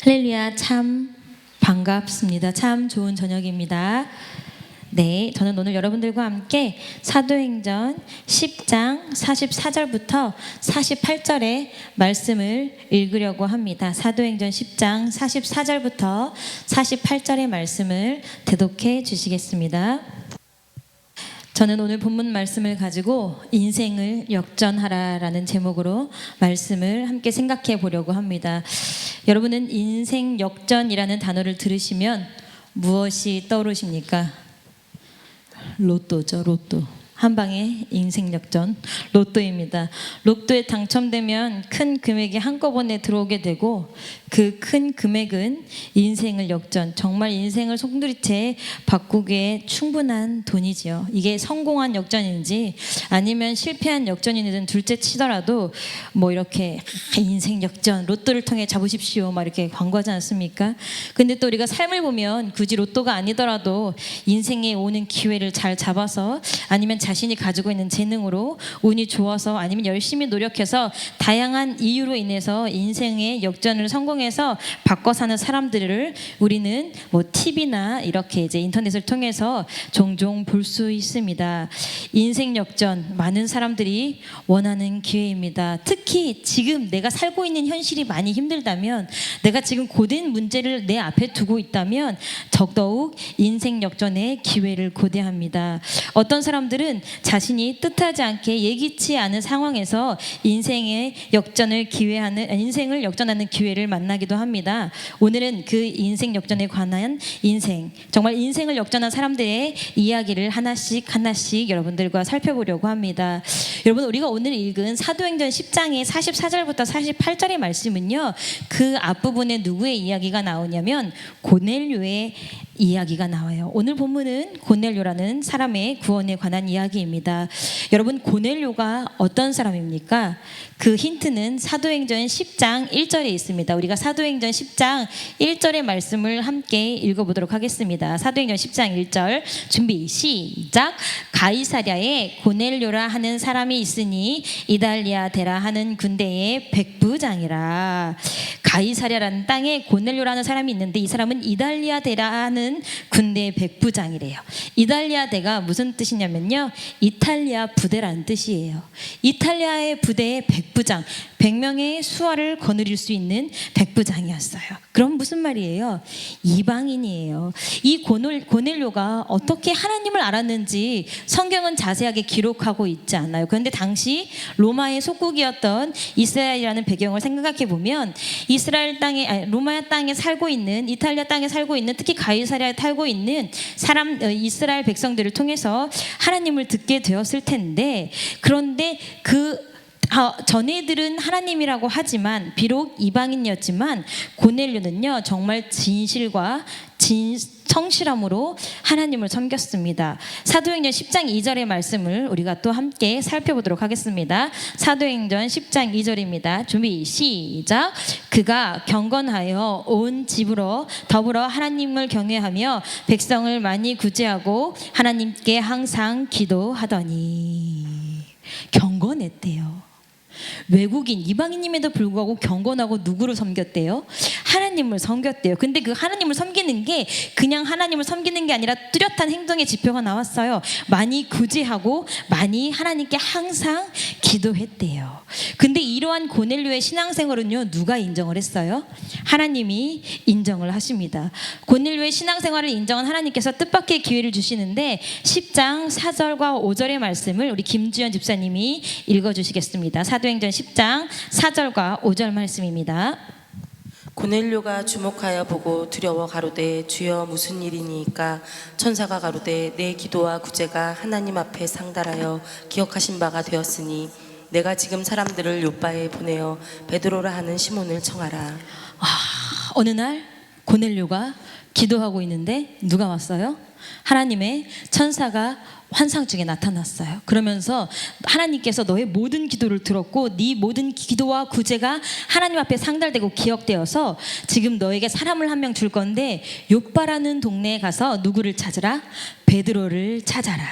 할렐루야, 참 반갑습니다. 참 좋은 저녁입니다. 네, 저는 오늘 여러분들과 함께 사도행전 10장 44절부터 48절의 말씀을 읽으려고 합니다. 사도행전 10장 44절부터 48절의 말씀을 대독해 주시겠습니다. 저는 오늘 본문 말씀을 가지고 인생을 역전하라라는 제목으로 말씀을 함께 생각해 보려고 합니다. 여러분은 인생 역전이라는 단어를 들으시면 무엇이 떠오르십니까? 로또죠, 로또. 한 방에 인생 역전, 로또입니다. 로또에 당첨되면 큰 금액이 한꺼번에 들어오게 되고 그 큰 금액은 인생을 역전, 정말 인생을 송두리째 바꾸기에 충분한 돈이지요. 이게 성공한 역전인지 아니면 실패한 역전이든 둘째 치더라도 뭐 이렇게 인생 역전, 로또를 통해 잡으십시오 막 이렇게 광고하지 않습니까? 근데 또 우리가 삶을 보면 굳이 로또가 아니더라도 인생에 오는 기회를 잘 잡아서 아니면 자신이 가지고 있는 재능으로 운이 좋아서 아니면 열심히 노력해서 다양한 이유로 인해서 인생의 역전을 성공해서 바꿔 사는 사람들을 우리는 뭐 TV나 이렇게 이제 인터넷을 통해서 종종 볼 수 있습니다. 인생 역전 많은 사람들이 원하는 기회입니다. 특히 지금 내가 살고 있는 현실이 많이 힘들다면, 내가 지금 고된 문제를 내 앞에 두고 있다면 더더욱 인생 역전의 기회를 고대합니다. 어떤 사람들은 자신이 뜻하지 않게 예기치 않은 상황에서 인생을 역전하는 기회를 만나기도 합니다. 오늘은 그 인생 역전에 관한 정말 인생을 역전한 사람들의 이야기를 하나씩 여러분들과 살펴보려고 합니다. 여러분, 우리가 오늘 읽은 사도행전 10장의 44절부터 48절의 말씀은요, 그 앞부분에 누구의 이야기가 나오냐면 고넬료의 이야기가 나와요. 오늘 본문은 고넬료라는 사람의 구원에 관한 이야기입니다. 여러분, 고넬료가 어떤 사람입니까? 그 힌트는 사도행전 10장 1절에 있습니다. 우리가 사도행전 10장 1절의 말씀을 함께 읽어보도록 하겠습니다. 사도행전 10장 1절 준비 시작. 가이사랴에 고넬료라 하는 사람이 있으니 이달리아 데라 하는 군대의 백부장이라. 가이사랴라는 땅에 고넬료라는 사람이 있는데 이 사람은 이달리아 데라 하는 군대의 백부장이래요. 이달리아 대가 무슨 뜻이냐면요, 이탈리아 부대라는 뜻이에요. 이탈리아의 부대의 백부장, 100명의 수하를 거느릴 수 있는 백부장이었어요. 그럼 무슨 말이에요? 이방인이에요. 이 고넬료가 어떻게 하나님을 알았는지 성경은 자세하게 기록하고 있지 않아요. 그런데 당시 로마의 속국이었던 이스라엘이라는 배경을 생각해 보면 로마 땅에 살고 있는, 이탈리아 땅에 살고 있는, 특히 가이사랴에 살고 있는 이스라엘 백성들을 통해서 하나님을 듣게 되었을 텐데, 그런데 전애들은 하나님이라고 하지만 비록 이방인이었지만 고넬료는요 정말 진실과 성실함으로 하나님을 섬겼습니다. 사도행전 10장 2절의 말씀을 우리가 또 함께 살펴보도록 하겠습니다. 사도행전 10장 2절입니다. 준비 시작. 그가 경건하여 온 집으로 더불어 하나님을 경외하며 백성을 많이 구제하고 하나님께 항상 기도하더니. 경건했대요. 외국인, 이방인임에도 불구하고 경건하고 누구를 섬겼대요? 하나님을 섬겼대요. 근데 그 하나님을 섬기는 게 그냥 하나님을 섬기는 게 아니라 뚜렷한 행동의 지표가 나왔어요. 많이 구제하고 많이 하나님께 항상 기도했대요. 근데 이러한 고넬료의 신앙생활은요, 누가 인정을 했어요? 하나님이 인정을 하십니다. 고넬료의 신앙생활을 인정한 하나님께서 뜻밖의 기회를 주시는데 10장 4절과 5절의 말씀을 우리 김주연 집사님이 읽어주시겠습니다. 사도행전 10장 4절과 5절 말씀입니다. 고넬료가 주목하여 보고 두려워 가로되 주여 무슨 일이니까? 천사가 가로되 내 기도와 구제가 하나님 앞에 상달하여 기억하신 바가 되었으니 내가 지금 사람들을 요바에 보내어 베드로라 하는 시몬을 청하라. 어느 날 고넬료가 기도하고 있는데 누가 왔어요? 하나님의 천사가 환상 중에 나타났어요. 그러면서 하나님께서 너의 모든 기도를 들었고 네 모든 기도와 구제가 하나님 앞에 상달되고 기억되어서 지금 너에게 사람을 한 명 줄 건데 욥바라는 동네에 가서 누구를 찾으라? 베드로를 찾아라.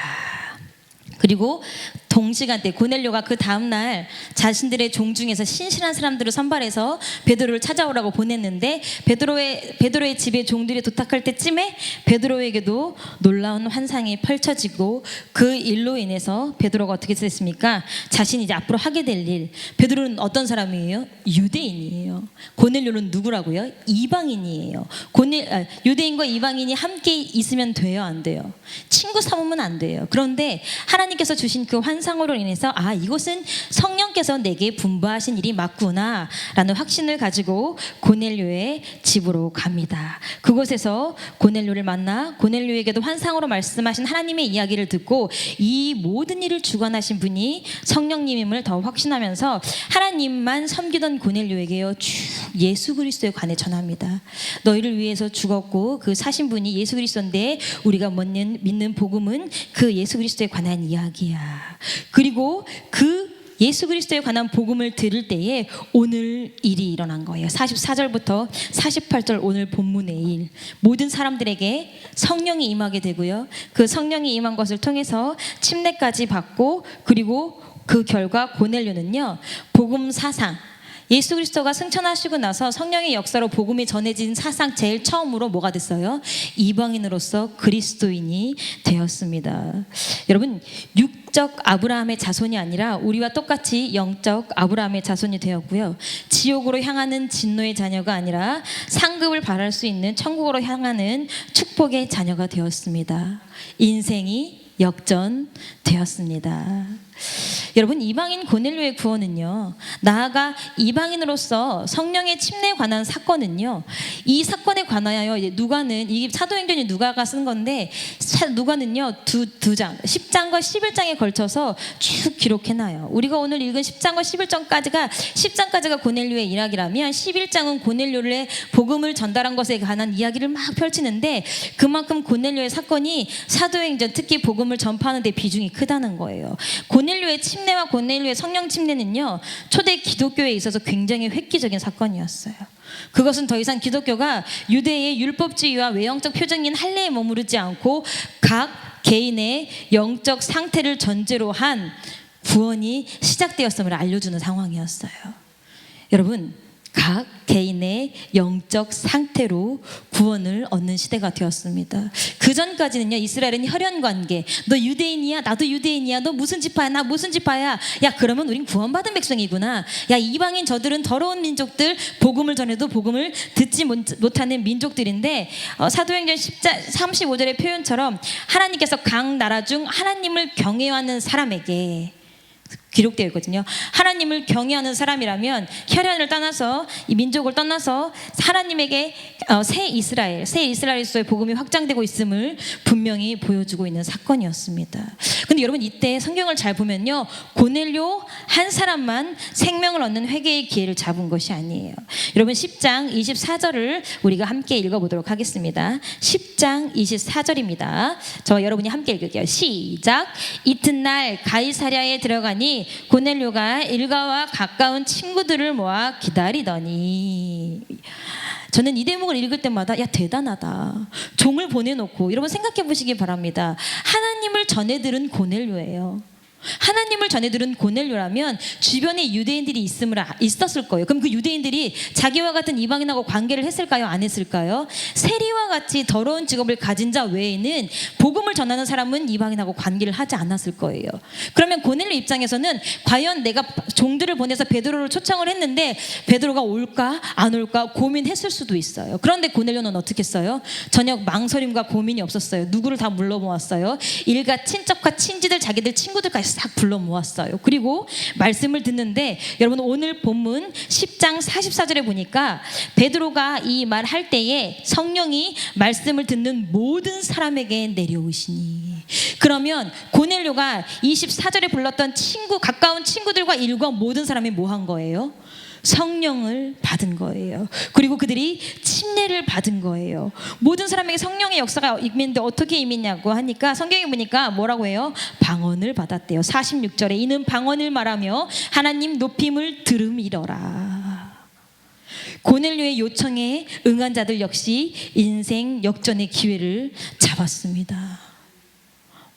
그리고 동시간대 고넬료가 그 다음날 자신들의 종 중에서 신실한 사람들을 선발해서 베드로를 찾아오라고 보냈는데 베드로의 집에 종들이 도착할 때쯤에 베드로에게도 놀라운 환상이 펼쳐지고 그 일로 인해서 베드로가 어떻게 됐습니까? 자신이 이제 앞으로 하게 될 일. 베드로는 어떤 사람이에요? 유대인이에요. 고넬료는 누구라고요? 이방인이에요. 유대인과 이방인이 함께 있으면 돼요, 안 돼요? 친구 삼으면 안 돼요. 그런데 하나님께서 주신 그 환상으로 인해서 이것은 성령께서 내게 분부하신 일이 맞구나 라는 확신을 가지고 고넬료의 집으로 갑니다. 그곳에서 고넬료를 만나 고넬료에게도 환상으로 말씀하신 하나님의 이야기를 듣고 이 모든 일을 주관하신 분이 성령님임을 더 확신하면서 하나님만 섬기던 고넬료에게요 예수 그리스도에 관해 전합니다. 너희를 위해서 죽었고 그 사신 분이 예수 그리스도인데 우리가 믿는 복음은 그 예수 그리스도에 관한 이야기야. 그리고 그 예수 그리스도에 관한 복음을 들을 때에 오늘 일이 일어난 거예요. 44절부터 48절 오늘 본문의 일. 모든 사람들에게 성령이 임하게 되고요. 그 성령이 임한 것을 통해서 침례까지 받고 그리고 그 결과 고넬료는요. 복음 사상 예수 그리스도가 승천하시고 나서 성령의 역사로 복음이 전해진 사상 제일 처음으로 뭐가 됐어요? 이방인으로서 그리스도인이 되었습니다. 여러분 육적 아브라함의 자손이 아니라 우리와 똑같이 영적 아브라함의 자손이 되었고요. 지옥으로 향하는 진노의 자녀가 아니라 상급을 바랄 수 있는 천국으로 향하는 축복의 자녀가 되었습니다. 인생이 역전되었습니다. 여러분 이방인 고넬료의 구원은요 나아가 이방인으로서 성령의 침례에 관한 사건은요 이 사건에 관하여 누가는 이 사도행전이 누가가 쓴 건데 누가는요 두 장 10장과 11장에 걸쳐서 쭉 기록해놔요. 우리가 오늘 읽은 10장과 10장까지가 고넬료의 이야기라면 11장은 고넬료의 복음을 전달한 것에 관한 이야기를 막 펼치는데 그만큼 고넬료의 사건이 사도행전 특히 복음을 전파하는 데 비중이 크다는 거예요. 고넬료의 침례와 고넬료의 성령 침례는요 초대 기독교에 있어서 굉장히 획기적인 사건이었어요. 그것은 더 이상 기독교가 유대의 율법주의와 외형적 표정인 할례에 머무르지 않고 각 개인의 영적 상태를 전제로 한 구원이 시작되었음을 알려주는 상황이었어요. 여러분 각 개인의 영적 상태로 구원을 얻는 시대가 되었습니다. 그 전까지는요 이스라엘은 혈연관계, 너 유대인이야 나도 유대인이야, 너 무슨 지파야 나 무슨 지파야, 야 그러면 우린 구원받은 백성이구나, 야 이방인 저들은 더러운 민족들, 복음을 전해도 복음을 듣지 못하는 민족들인데 사도행전 10장 35절의 표현처럼 하나님께서 각 나라 중 하나님을 경외하는 사람에게 기록되어 있거든요. 하나님을 경외하는 사람이라면 혈연을 떠나서 이 민족을 떠나서 하나님에게 새 이스라엘로서의 복음이 확장되고 있음을 분명히 보여주고 있는 사건이었습니다. 근데 여러분 이때 성경을 잘 보면요 고넬료 한 사람만 생명을 얻는 회개의 기회를 잡은 것이 아니에요. 여러분 10장 24절을 우리가 함께 읽어보도록 하겠습니다. 10장 24절입니다. 저 여러분이 함께 읽을게요. 시작. 이튿날 가이사랴에 들어가니 고넬료가 일가와 가까운 친구들을 모아 기다리더니. 저는 이 대목을 읽을 때마다 야 대단하다. 종을 보내놓고 여러분 생각해 보시기 바랍니다. 하나님을 전해들은 고넬료예요. 하나님을 전해들은 고넬료라면 주변에 유대인들이 있었을 거예요. 그럼 그 유대인들이 자기와 같은 이방인하고 관계를 했을까요? 안 했을까요? 세리와 같이 더러운 직업을 가진 자 외에는 복음을 전하는 사람은 이방인하고 관계를 하지 않았을 거예요. 그러면 고넬료 입장에서는 과연 내가 종들을 보내서 베드로를 초청을 했는데 베드로가 올까 안 올까 고민했을 수도 있어요. 그런데 고넬료는 어떻게 했어요? 전혀 망설임과 고민이 없었어요. 누구를 다 불러 모았어요. 일가 친척과 친지들 자기들 친구들까지 싹 불러 모았어요. 그리고 말씀을 듣는데 여러분 오늘 본문 10장 44절에 보니까 베드로가 이 말 할 때에 성령이 말씀을 듣는 모든 사람에게 내려오시니. 그러면 고넬료가 24절에 불렀던 가까운 친구들과 일과 모든 사람이 뭐 한 거예요? 성령을 받은 거예요. 그리고 그들이 침례를 받은 거예요. 모든 사람에게 성령의 역사가 임했는데 어떻게 임했냐고 하니까 성경에 보니까 뭐라고 해요? 방언을 받았대요. 46절에 이는 방언을 말하며 하나님 높임을 들음이러라. 고넬료의 요청에 응한 자들 역시 인생 역전의 기회를 잡았습니다.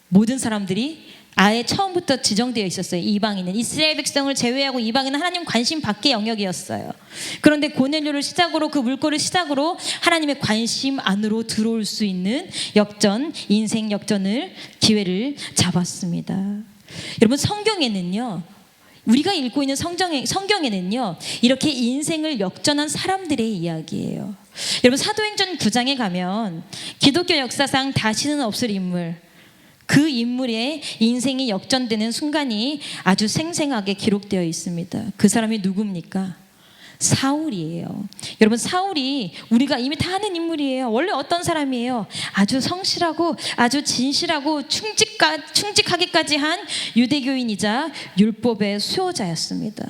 모든 사람들이 아예 처음부터 지정되어 있었어요. 이방인은 이스라엘 백성을 제외하고 이방인은 하나님 관심 밖의 영역이었어요. 그런데 고넬료를 시작으로 그 물꼬를 시작으로 하나님의 관심 안으로 들어올 수 있는 역전, 인생 역전을 기회를 잡았습니다. 여러분 성경에는요. 우리가 읽고 있는 성경에는요. 이렇게 인생을 역전한 사람들의 이야기예요. 여러분 사도행전 9장에 가면 기독교 역사상 다시는 없을 인물, 그 인물의 인생이 역전되는 순간이 아주 생생하게 기록되어 있습니다. 그 사람이 누굽니까? 사울이에요. 여러분 사울이 우리가 이미 다 아는 인물이에요. 원래 어떤 사람이에요? 아주 성실하고 아주 진실하고 충직하기까지 한 유대교인이자 율법의 수호자였습니다.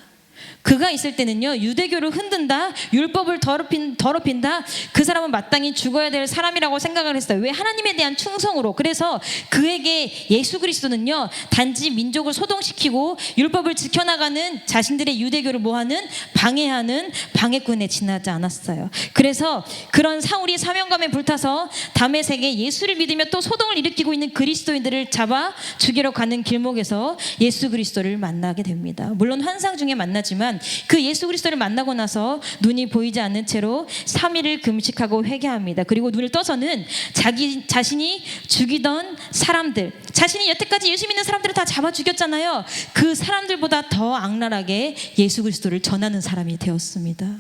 그가 있을 때는요, 유대교를 흔든다, 율법을 더럽힌다, 그 사람은 마땅히 죽어야 될 사람이라고 생각을 했어요. 왜? 하나님에 대한 충성으로. 그래서 그에게 예수 그리스도는요, 단지 민족을 소동시키고 율법을 지켜나가는 자신들의 유대교를 뭐하는? 방해하는 방해꾼에 지나지 않았어요. 그래서 그런 사울이 사명감에 불타서 다메섹에 예수를 믿으며 또 소동을 일으키고 있는 그리스도인들을 잡아 죽이러 가는 길목에서 예수 그리스도를 만나게 됩니다. 물론 환상 중에 만나지만 그 예수 그리스도를 만나고 나서 눈이 보이지 않는 채로 3일을 금식하고 회개합니다. 그리고 눈을 떠서는 자신이 죽이던 사람들, 자신이 여태까지 예수 믿는 사람들을 다 잡아 죽였잖아요. 그 사람들보다 더 악랄하게 예수 그리스도를 전하는 사람이 되었습니다.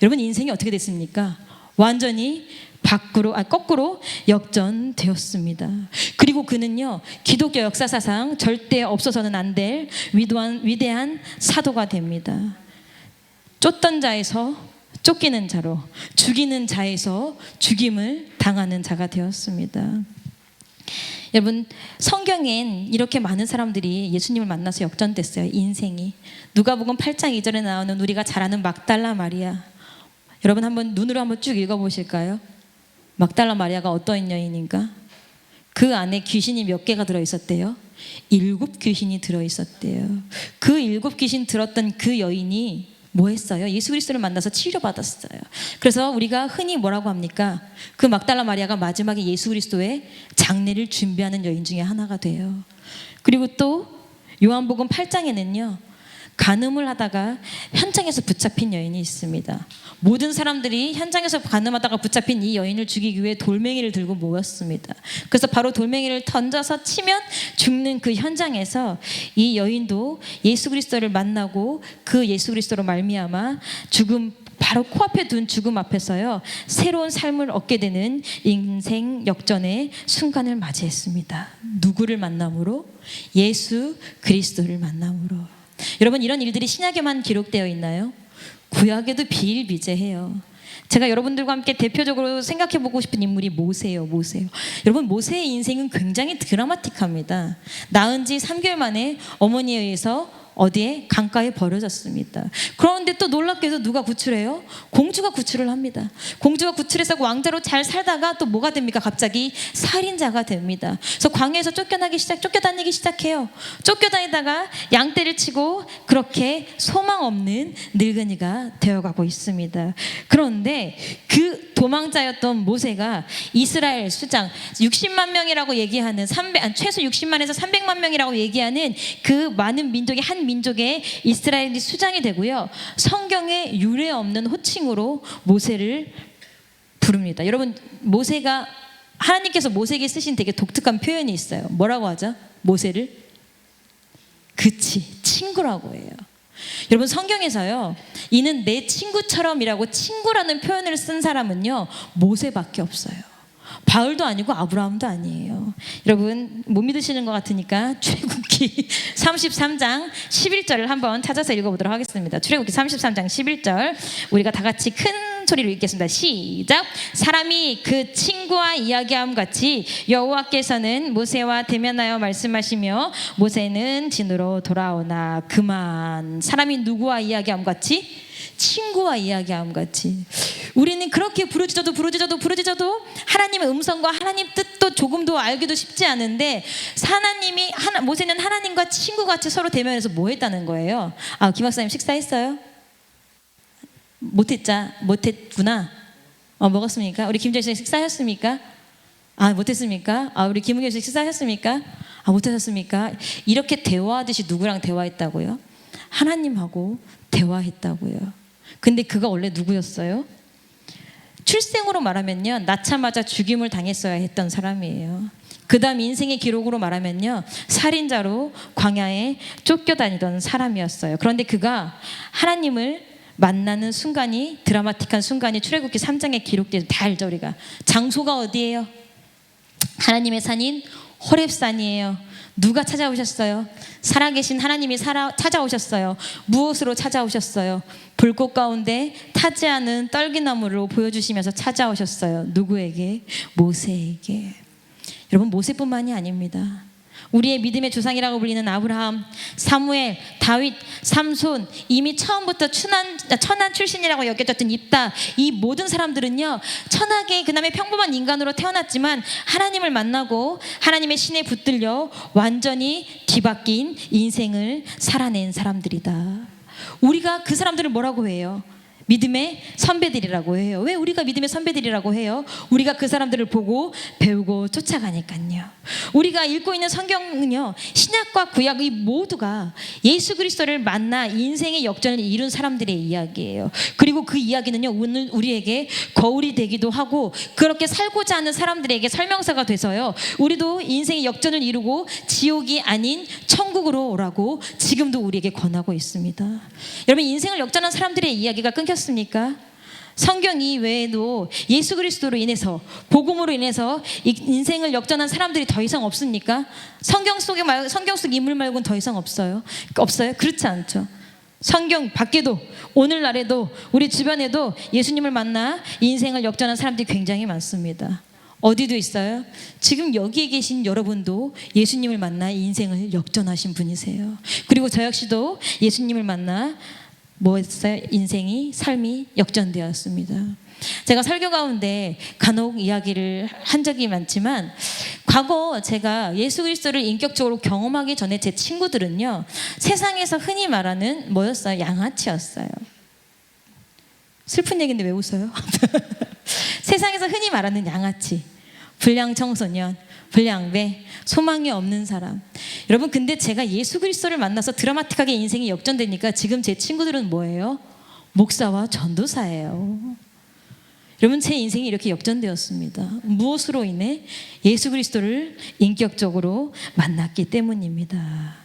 여러분 인생이 어떻게 됐습니까? 완전히 거꾸로 역전되었습니다. 그리고 그는요, 기독교 역사사상 절대 없어서는 안 될 위대한 사도가 됩니다. 쫓던 자에서 쫓기는 자로, 죽이는 자에서 죽임을 당하는 자가 되었습니다. 여러분 성경엔 이렇게 많은 사람들이 예수님을 만나서 역전됐어요. 인생이. 누가복음 8장 2절에 나오는 우리가 잘 아는 막달라 마리아, 여러분 한번 눈으로 한번 쭉 읽어보실까요? 막달라 마리아가 어떤 여인인가? 그 안에 귀신이 몇 개가 들어있었대요? 7 귀신이 들어있었대요. 그 7 귀신 들었던 그 여인이 뭐 했어요? 예수 그리스도를 만나서 치료받았어요. 그래서 우리가 흔히 뭐라고 합니까? 그 막달라 마리아가 마지막에 예수 그리스도의 장례를 준비하는 여인 중에 하나가 돼요. 그리고 또 요한복음 8장에는요, 간음을 하다가 현장에서 붙잡힌 여인이 있습니다. 모든 사람들이 현장에서 간음하다가 붙잡힌 이 여인을 죽이기 위해 돌멩이를 들고 모였습니다. 그래서 바로 돌멩이를 던져서 치면 죽는 그 현장에서 이 여인도 예수 그리스도를 만나고 그 예수 그리스도로 말미암아 죽음, 바로 코앞에 둔 죽음 앞에서요, 새로운 삶을 얻게 되는 인생 역전의 순간을 맞이했습니다. 누구를 만남으로? 예수 그리스도를 만남으로. 여러분 이런 일들이 신약에만 기록되어 있나요? 구약에도 비일비재해요. 제가 여러분들과 함께 대표적으로 생각해보고 싶은 인물이 모세예요. 여러분 모세의 인생은 굉장히 드라마틱합니다. 낳은 지 3개월 만에 어머니에 의해서 어디에? 강가에 버려졌습니다. 그런데 또 놀랍게도 누가 구출해요? 공주가 구출을 합니다. 공주가 구출해서 왕자로 잘 살다가 또 뭐가 됩니까? 갑자기 살인자가 됩니다. 그래서 광야에서 쫓겨다니기 시작해요. 쫓겨다니다가 양떼를 치고 그렇게 소망 없는 늙은이가 되어가고 있습니다. 그런데 그 도망자였던 모세가 이스라엘 수장 60만 명이라고 얘기하는 최소 60만에서 300만 명이라고 얘기하는 그 많은 민족의 한 민족의 이스라엘이 수장이 되고요. 성경에 유례 없는 호칭으로 모세를 부릅니다. 여러분 모세가 하나님께서 모세에게 쓰신 되게 독특한 표현이 있어요. 뭐라고 하죠? 모세를 친구라고 해요. 여러분 성경에서요, 이는 내 친구처럼이라고 친구라는 표현을 쓴 사람은요 모세밖에 없어요. 바울도 아니고 아브라함도 아니에요. 여러분 못 믿으시는 것 같으니까 출애굽기 33장 11절을 한번 찾아서 읽어보도록 하겠습니다. 출애굽기 33장 11절 우리가 다 같이 큰 소리로 읽겠습니다. 시작. 사람이 그 친구와 이야기함 같이 여호와께서는 모세와 대면하여 말씀하시며 모세는 진으로 돌아오나 그만. 사람이 누구와 이야기함 같이? 친구와 이야기함 같이. 우리는 그렇게 부르짖어도 하나님의 음성과 하나님 뜻도 조금도 알기도 쉽지 않은데 모세는 하나님과 친구같이 서로 대면해서 뭐 했다는 거예요? 김 박사님 식사했어요? 못했구나. 먹었습니까? 우리 김 교수님 식사하셨습니까? 아, 못했습니까? 아, 우리 김은경 씨 식사하셨습니까? 아, 못하셨습니까? 이렇게 대화하듯이 누구랑 대화했다고요? 하나님하고 대화했다고요. 근데 그가 원래 누구였어요? 출생으로 말하면요, 낳자마자 죽임을 당했어야 했던 사람이에요. 그 다음 인생의 기록으로 말하면요, 살인자로 광야에 쫓겨다니던 사람이었어요. 그런데 그가 하나님을 만나는 순간이, 드라마틱한 순간이 출애굽기 3장에 기록돼서 다 알죠 우리가. 장소가 어디예요? 하나님의 산인 호렙산이에요. 누가 찾아오셨어요? 살아계신 하나님이 찾아오셨어요. 무엇으로 찾아오셨어요? 불꽃 가운데 타지 않은 떨기나무로 보여주시면서 찾아오셨어요. 누구에게? 모세에게. 여러분, 모세뿐만이 아닙니다. 우리의 믿음의 조상이라고 불리는 아브라함, 사무엘, 다윗, 삼손, 이미 처음부터 천한 출신이라고 여겨졌던 입다, 이 모든 사람들은요, 천하계 그 다음에 평범한 인간으로 태어났지만 하나님을 만나고 하나님의 신에 붙들려 완전히 뒤바뀐 인생을 살아낸 사람들이다. 우리가 그 사람들을 뭐라고 해요? 믿음의 선배들이라고 해요. 왜 우리가 믿음의 선배들이라고 해요? 우리가 그 사람들을 보고 배우고 쫓아가니까요. 우리가 읽고 있는 성경은요, 신약과 구약 이 모두가 예수 그리스도를 만나 인생의 역전을 이룬 사람들의 이야기예요. 그리고 그 이야기는요, 오늘 우리에게 거울이 되기도 하고, 그렇게 살고자 하는 사람들에게 설명서가 돼서요, 우리도 인생의 역전을 이루고 지옥이 아닌 천국으로 오라고 지금도 우리에게 권하고 있습니다. 여러분, 인생을 역전한 사람들의 이야기가 끊겼습니까? 성경 이외에도 예수 그리스도로 인해서, 복음으로 인해서 인생을 역전한 사람들이 더 이상 없습니까? 성경 속 인물 말고는 더 이상 없어요? 그렇지 않죠. 성경 밖에도, 오늘날에도, 우리 주변에도 예수님을 만나 인생을 역전한 사람들이 굉장히 많습니다. 어디도 있어요? 지금 여기에 계신 여러분도 예수님을 만나 인생을 역전하신 분이세요. 그리고 저 역시도 예수님을 만나 뭐였어요? 인생이, 삶이 역전되었습니다. 제가 설교 가운데 간혹 이야기를 한 적이 많지만, 과거 제가 예수 그리스도를 인격적으로 경험하기 전에 제 친구들은요, 세상에서 흔히 말하는 뭐였어요? 양아치였어요. 슬픈 얘기인데 왜 웃어요? 세상에서 흔히 말하는 양아치, 불량 청소년, 불량배, 소망이 없는 사람. 여러분, 근데 제가 예수 그리스도를 만나서 드라마틱하게 인생이 역전되니까 지금 제 친구들은 뭐예요? 목사와 전도사예요. 여러분, 제 인생이 이렇게 역전되었습니다. 무엇으로 인해? 예수 그리스도를 인격적으로 만났기 때문입니다.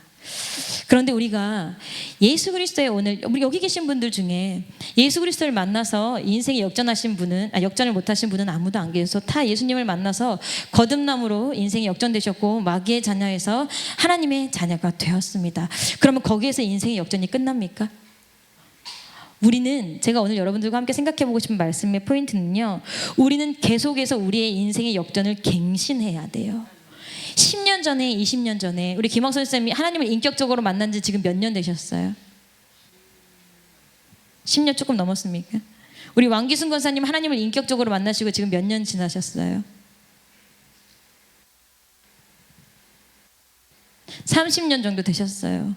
그런데 우리가 예수 그리스도의 오늘, 우리 여기 계신 분들 중에 예수 그리스도를 만나서 인생이 역전하신 분은, 역전을 못하신 분은 아무도 안 계셔서, 다 예수님을 만나서 거듭남으로 인생이 역전되셨고 마귀의 자녀에서 하나님의 자녀가 되었습니다. 그러면 거기에서 인생의 역전이 끝납니까? 우리는, 제가 오늘 여러분들과 함께 생각해보고 싶은 말씀의 포인트는요, 우리는 계속해서 우리의 인생의 역전을 갱신해야 돼요. 10년 전에, 20년 전에 우리 김학선 선생님이 하나님을 인격적으로 만난 지 지금 몇 년 되셨어요? 10년 조금 넘었습니까? 우리 왕기순 권사님 하나님을 인격적으로 만나시고 지금 몇 년 지나셨어요? 30년 정도 되셨어요.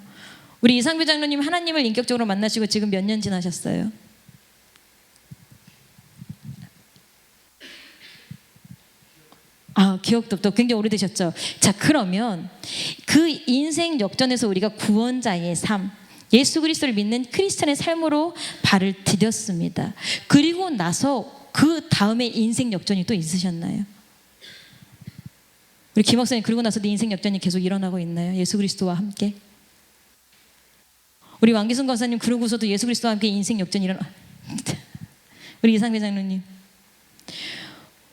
우리 이상규 장로님 하나님을 인격적으로 만나시고 지금 몇 년 지나셨어요? 기억도 없고 굉장히 오래되셨죠. 자, 그러면 그 인생 역전에서 우리가 구원자의 삶, 예수 그리스도를 믿는 크리스찬의 삶으로 발을 디뎠습니다. 그리고 나서 그 다음에 인생 역전이 또 있으셨나요? 우리 김 목사님, 그리고 나서도 인생 역전이 계속 일어나고 있나요? 예수 그리스도와 함께? 우리 왕기순 권사님, 그러고서도 예수 그리스도와 함께 인생 역전이 일어나. 우리 이상배 장로님,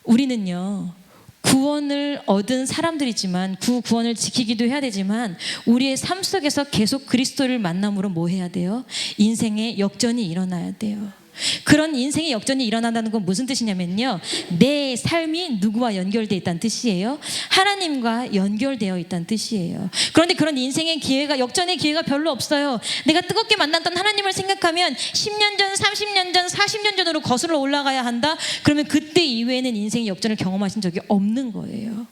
우리는요, 구원을 얻은 사람들이지만 그 구원을 지키기도 해야 되지만, 우리의 삶 속에서 계속 그리스도를 만남으로 뭐 해야 돼요? 인생의 역전이 일어나야 돼요. 그런 인생의 역전이 일어난다는 건 무슨 뜻이냐면요, 내 삶이 누구와 연결되어 있다는 뜻이에요. 하나님과 연결되어 있다는 뜻이에요. 그런데 그런 인생의 기회가, 역전의 기회가 별로 없어요. 내가 뜨겁게 만났던 하나님을 생각하면 10년 전, 30년 전, 40년 전으로 거슬러 올라가야 한다. 그러면 그때 이후에는 인생의 역전을 경험하신 적이 없는 거예요.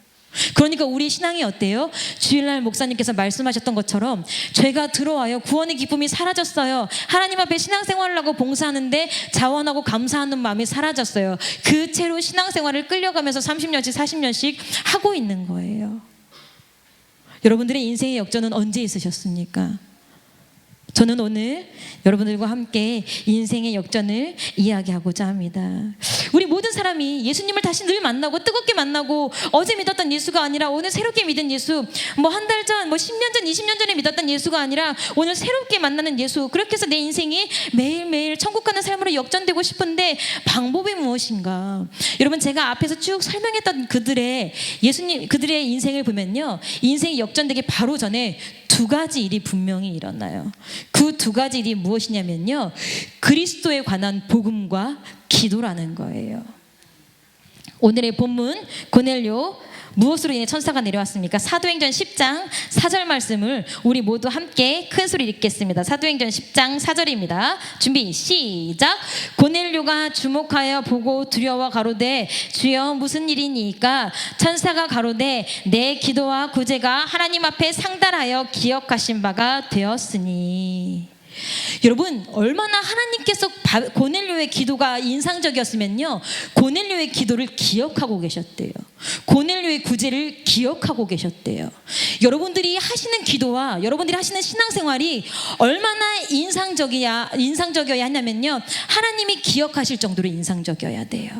그러니까 우리 신앙이 어때요? 주일날 목사님께서 말씀하셨던 것처럼 죄가 들어와요. 구원의 기쁨이 사라졌어요. 하나님 앞에 신앙생활을 하고 봉사하는데 자원하고 감사하는 마음이 사라졌어요. 그 채로 신앙생활을 끌려가면서 30년씩 40년씩 하고 있는 거예요. 여러분들의 인생의 역전은 언제 있으셨습니까? 저는 오늘 여러분들과 함께 인생의 역전을 이야기하고자 합니다. 우리 모든 사람이 예수님을 다시 늘 만나고 뜨겁게 만나고 어제 믿었던 예수가 아니라 오늘 새롭게 믿은 예수, 뭐 한 달 전, 뭐 10년 전, 20년 전에 믿었던 예수가 아니라 오늘 새롭게 만나는 예수. 그렇게 해서 내 인생이 매일매일 천국 가는 삶으로 역전되고 싶은데 방법이 무엇인가? 여러분, 제가 앞에서 쭉 설명했던 그들의 인생을 보면요, 인생이 역전되기 바로 전에 두 가지 일이 분명히 일어나요. 그 두 가지 일이 무엇이냐면요, 그리스도에 관한 복음과 기도라는 거예요. 오늘의 본문, 고넬료 무엇으로 인해 천사가 내려왔습니까? 사도행전 10장 4절 말씀을 우리 모두 함께 큰 소리 읽겠습니다. 사도행전 10장 4절입니다. 준비 시작. 고넬료가 주목하여 보고 두려워 가로되 주여 무슨 일이니까? 천사가 가로되 내 기도와 구제가 하나님 앞에 상달하여 기억하신 바가 되었으니. 여러분, 얼마나 하나님께서 고넬료의 기도가 인상적이었으면요, 고넬료의 기도를 기억하고 계셨대요. 고넬료의 구제를 기억하고 계셨대요. 여러분들이 하시는 기도와 여러분들이 하시는 신앙생활이 얼마나 인상적이어야 하냐면요, 하나님이 기억하실 정도로 인상적이어야 돼요.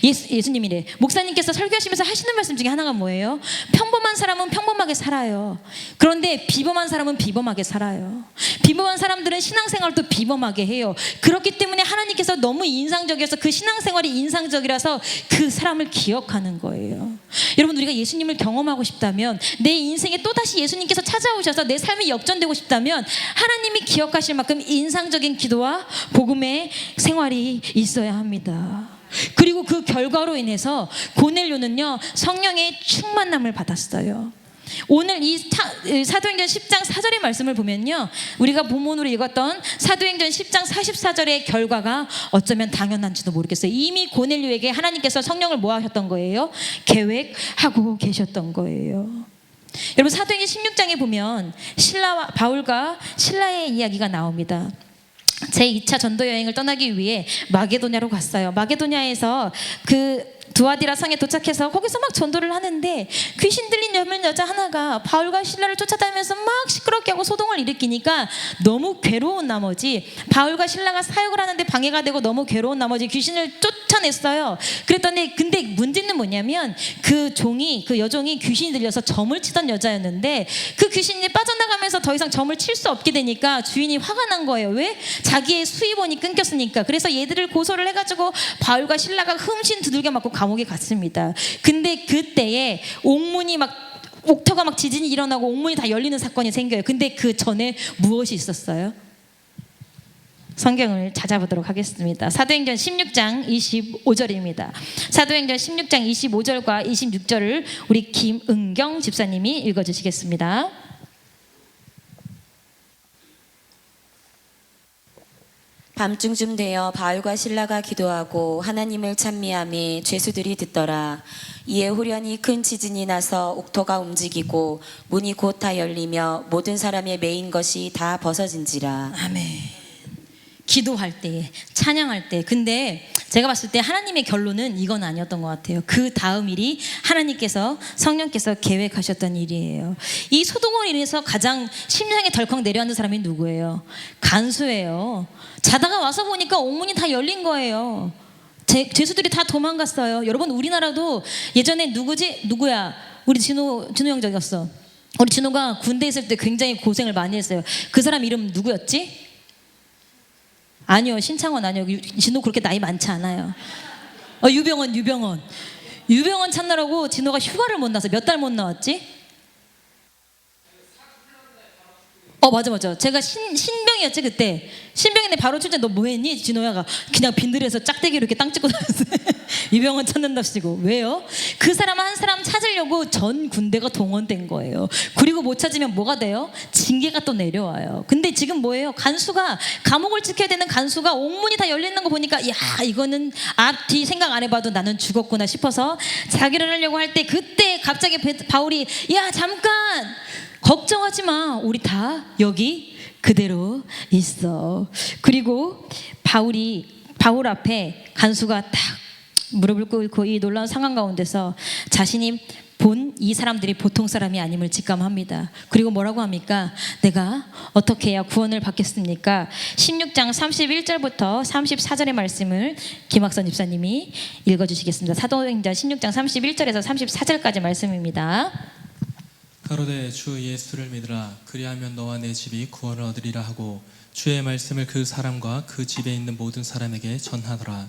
예수님이래. 목사님께서 설교하시면서 하시는 말씀 중에 하나가 뭐예요? 평범한 사람은 평범하게 살아요. 그런데 비범한 사람은 비범하게 살아요. 비범한 사람들은 신앙생활도 비범하게 해요. 그렇기 때문에 하나님께서 너무 인상적이어서 그 신앙생활이 인상적이라서 그 사람을 기억하는 거예요. 여러분, 우리가 예수님을 경험하고 싶다면, 내 인생에 또다시 예수님께서 찾아오셔서 내 삶이 역전되고 싶다면 하나님이 기억하실 만큼 인상적인 기도와 복음의 생활이 있어야 합니다. 그리고 그 결과로 인해서 고넬료는요, 성령의 충만함을 받았어요. 오늘 이 사도행전 10장 4절의 말씀을 보면요, 우리가 본문으로 읽었던 사도행전 10장 44절의 결과가 어쩌면 당연한지도 모르겠어요. 이미 고넬료에게 하나님께서 성령을 뭐 하셨던 거예요? 계획하고 계셨던 거예요. 여러분, 사도행전 16장에 보면 바울과 신라의 이야기가 나옵니다. 제2차 전도 여행을 떠나기 위해 마게도냐로 갔어요. 마게도냐에서 그 두아디라 성에 도착해서 거기서 막 전도를 하는데 귀신 들린 젊은 여자 하나가 바울과 신라를 쫓아다니면서 막 시끄럽게 하고 소동을 일으키니까 너무 괴로운 나머지, 바울과 신라가 사역을 하는데 방해가 되고 너무 괴로운 나머지 귀신을 쫓아냈어요. 그랬더니 근데 문제는 뭐냐면 그 여종이 귀신이 들려서 점을 치던 여자였는데 그 귀신이 빠져나가면서 더 이상 점을 칠 수 없게 되니까 주인이 화가 난 거예요. 왜? 자기의 수입원이 끊겼으니까. 그래서 얘들을 고소를 해가지고 바울과 신라가 흠신 두들겨 맞고 감옥에 갔습니다. 근데 그때에 옥터가 막 지진이 일어나고 옥문이 다 열리는 사건이 생겨요. 근데 그 전에 무엇이 있었어요? 성경을 찾아보도록 하겠습니다. 사도행전 16장 25절입니다. 사도행전 16장 25절과 26절을 우리 김은경 집사님이 읽어주시겠습니다. 밤중쯤 되어 바울과 실라가 기도하고 하나님을 찬미하며 죄수들이 듣더라. 이에 후련히 큰 지진이 나서 옥토가 움직이고 문이 곧 다 열리며 모든 사람의 매인 것이 다 벗어진지라. 아멘. 기도할 때, 찬양할 때. 근데 제가 봤을 때 하나님의 결론은 이건 아니었던 것 같아요. 그 다음 일이 성령께서 계획하셨던 일이에요. 이 소동으로 인해서 가장 심장에 덜컥 내려앉는 사람이 누구예요? 간수예요. 자다가 와서 보니까 옥문이 다 열린 거예요. 죄수들이 다 도망갔어요. 여러분, 우리나라도 예전에 누구야? 우리 진호 형 저기 갔어. 우리 진호가 군대 있을 때 굉장히 고생을 많이 했어요. 그 사람 이름 누구였지? 아니요, 신창원 아니요. 진호 그렇게 나이 많지 않아요. 유병원 찾느라고 진호가 휴가를 못 나서 몇 달 못 나왔지? 맞아. 제가 신병이었지 그때. 신병인데 바로 출전. 너 뭐했니? 진호야가 그냥 빈들에서 짝대기로 이렇게 땅 찍고 다녔어요. 유병헌 찾는답시고. 왜요? 그 사람 한 사람 찾으려고 전 군대가 동원된 거예요. 그리고 못 찾으면 뭐가 돼요? 징계가 또 내려와요. 근데 지금 뭐예요? 간수가, 감옥을 지켜야 되는 간수가 옥문이 다 열려 있는 거 보니까 야, 이거는 앞뒤 생각 안 해봐도 나는 죽었구나 싶어서 자기를 하려고 할 때, 그때 갑자기 바울이 야, 잠깐 걱정하지 마, 우리 다 여기 그대로 있어. 그리고 바울 앞에 간수가 딱 무릎을 꿇고 이 놀라운 상황 가운데서 자신이 본 이 사람들이 보통 사람이 아님을 직감합니다. 그리고 뭐라고 합니까? 내가 어떻게 해야 구원을 받겠습니까? 16장 31절부터 34절의 말씀을 김학선 집사님이 읽어주시겠습니다. 사도행전 16장 31절에서 34절까지 말씀입니다. 가로되 주 예수를 믿으라. 그리하면 너와 내 집이 구원을 얻으리라 하고 주의 말씀을 그 사람과 그 집에 있는 모든 사람에게 전하더라.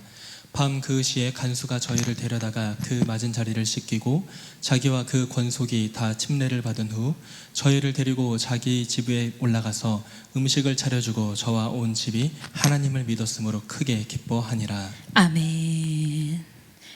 밤 그 시에 간수가 저희를 데려다가 그 맞은 자리를 씻기고 자기와 그 권속이 다 침례를 받은 후 저희를 데리고 자기 집에 올라가서 음식을 차려주고 저와 온 집이 하나님을 믿었으므로 크게 기뻐하니라. 아멘.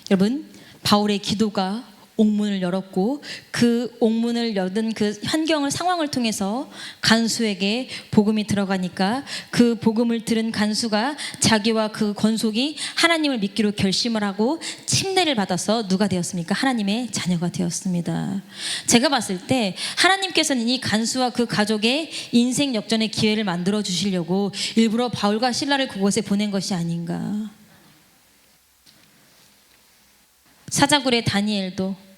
여러분, 바울의 기도가 옥문을 열었고, 그 옥문을 여는 그 환경을, 상황을 통해서 간수에게 복음이 들어가니까 그 복음을 들은 간수가 자기와 그 권속이 하나님을 믿기로 결심을 하고 침례를 받아서 누가 되었습니까? 하나님의 자녀가 되었습니다. 제가 봤을 때 하나님께서는 이 간수와 그 가족의 인생 역전의 기회를 만들어 주시려고 일부러 바울과 실라를 그곳에 보낸 것이 아닌가. 사자굴의 다니엘도,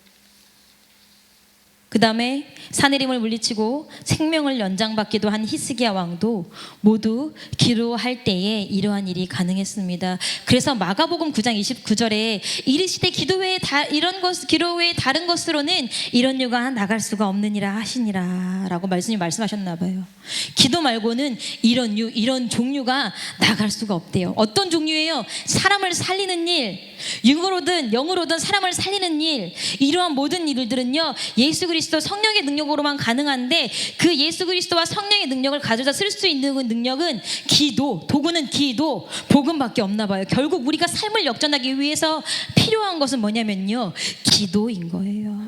그 다음에 사내림을 물리치고 생명을 연장받기도 한 히스기야 왕도 모두 기도할 때에 이러한 일이 가능했습니다. 그래서 마가복음 9장 29절에 이르시되 기도 외에 다른 것으로는 이런 유가 나갈 수가 없느니라 하시니라 라고 말씀이 말씀하셨나 봐요. 기도 말고는 이런 종류가 나갈 수가 없대요. 어떤 종류예요? 사람을 살리는 일, 육으로든 영으로든 사람을 살리는 일, 이러한 모든 일들은요 예수 그리스도 성령의 능력으로만 가능한데, 그 예수 그리스도와 성령의 능력을 가져다 쓸 수 있는 능력은 기도, 도구는 기도, 복음밖에 없나 봐요. 결국 우리가 삶을 역전하기 위해서 필요한 것은 뭐냐면요, 기도인 거예요.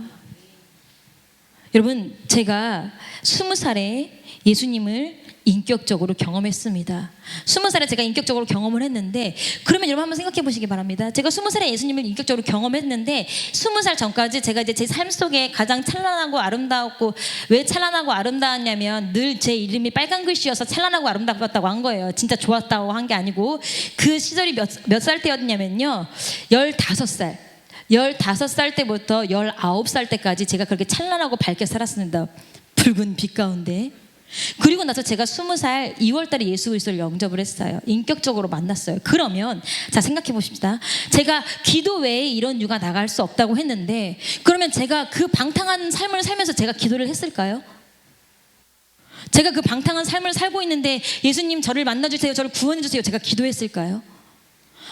여러분, 제가 20살에 예수님을 인격적으로 경험했습니다. 20살에 제가 인격적으로 경험을 했는데, 그러면 여러분 한번 생각해 보시기 바랍니다. 제가 20살에 예수님을 인격적으로 경험했는데 20살 전까지 제가 이제 제 삶 속에 가장 찬란하고 아름다웠고, 왜 찬란하고 아름다웠냐면 늘 제 이름이 빨간 글씨여서 찬란하고 아름다웠다고 한 거예요. 진짜 좋았다고 한 게 아니고, 그 시절이 몇 살 때였냐면요 15살 때부터 19살 때까지 제가 그렇게 찬란하고 밝게 살았습니다. 붉은 빛 가운데. 그리고 나서 제가 20살 2월달에 예수 그리스도를 영접을 했어요. 인격적으로 만났어요. 그러면 자, 생각해 보십시다. 제가 기도 외에 이런 유가 나갈 수 없다고 했는데, 그러면 제가 그 방탕한 삶을 살면서 제가 기도를 했을까요? 제가 그 방탕한 삶을 살고 있는데 예수님 저를 만나주세요, 저를 구원해주세요, 제가 기도했을까요?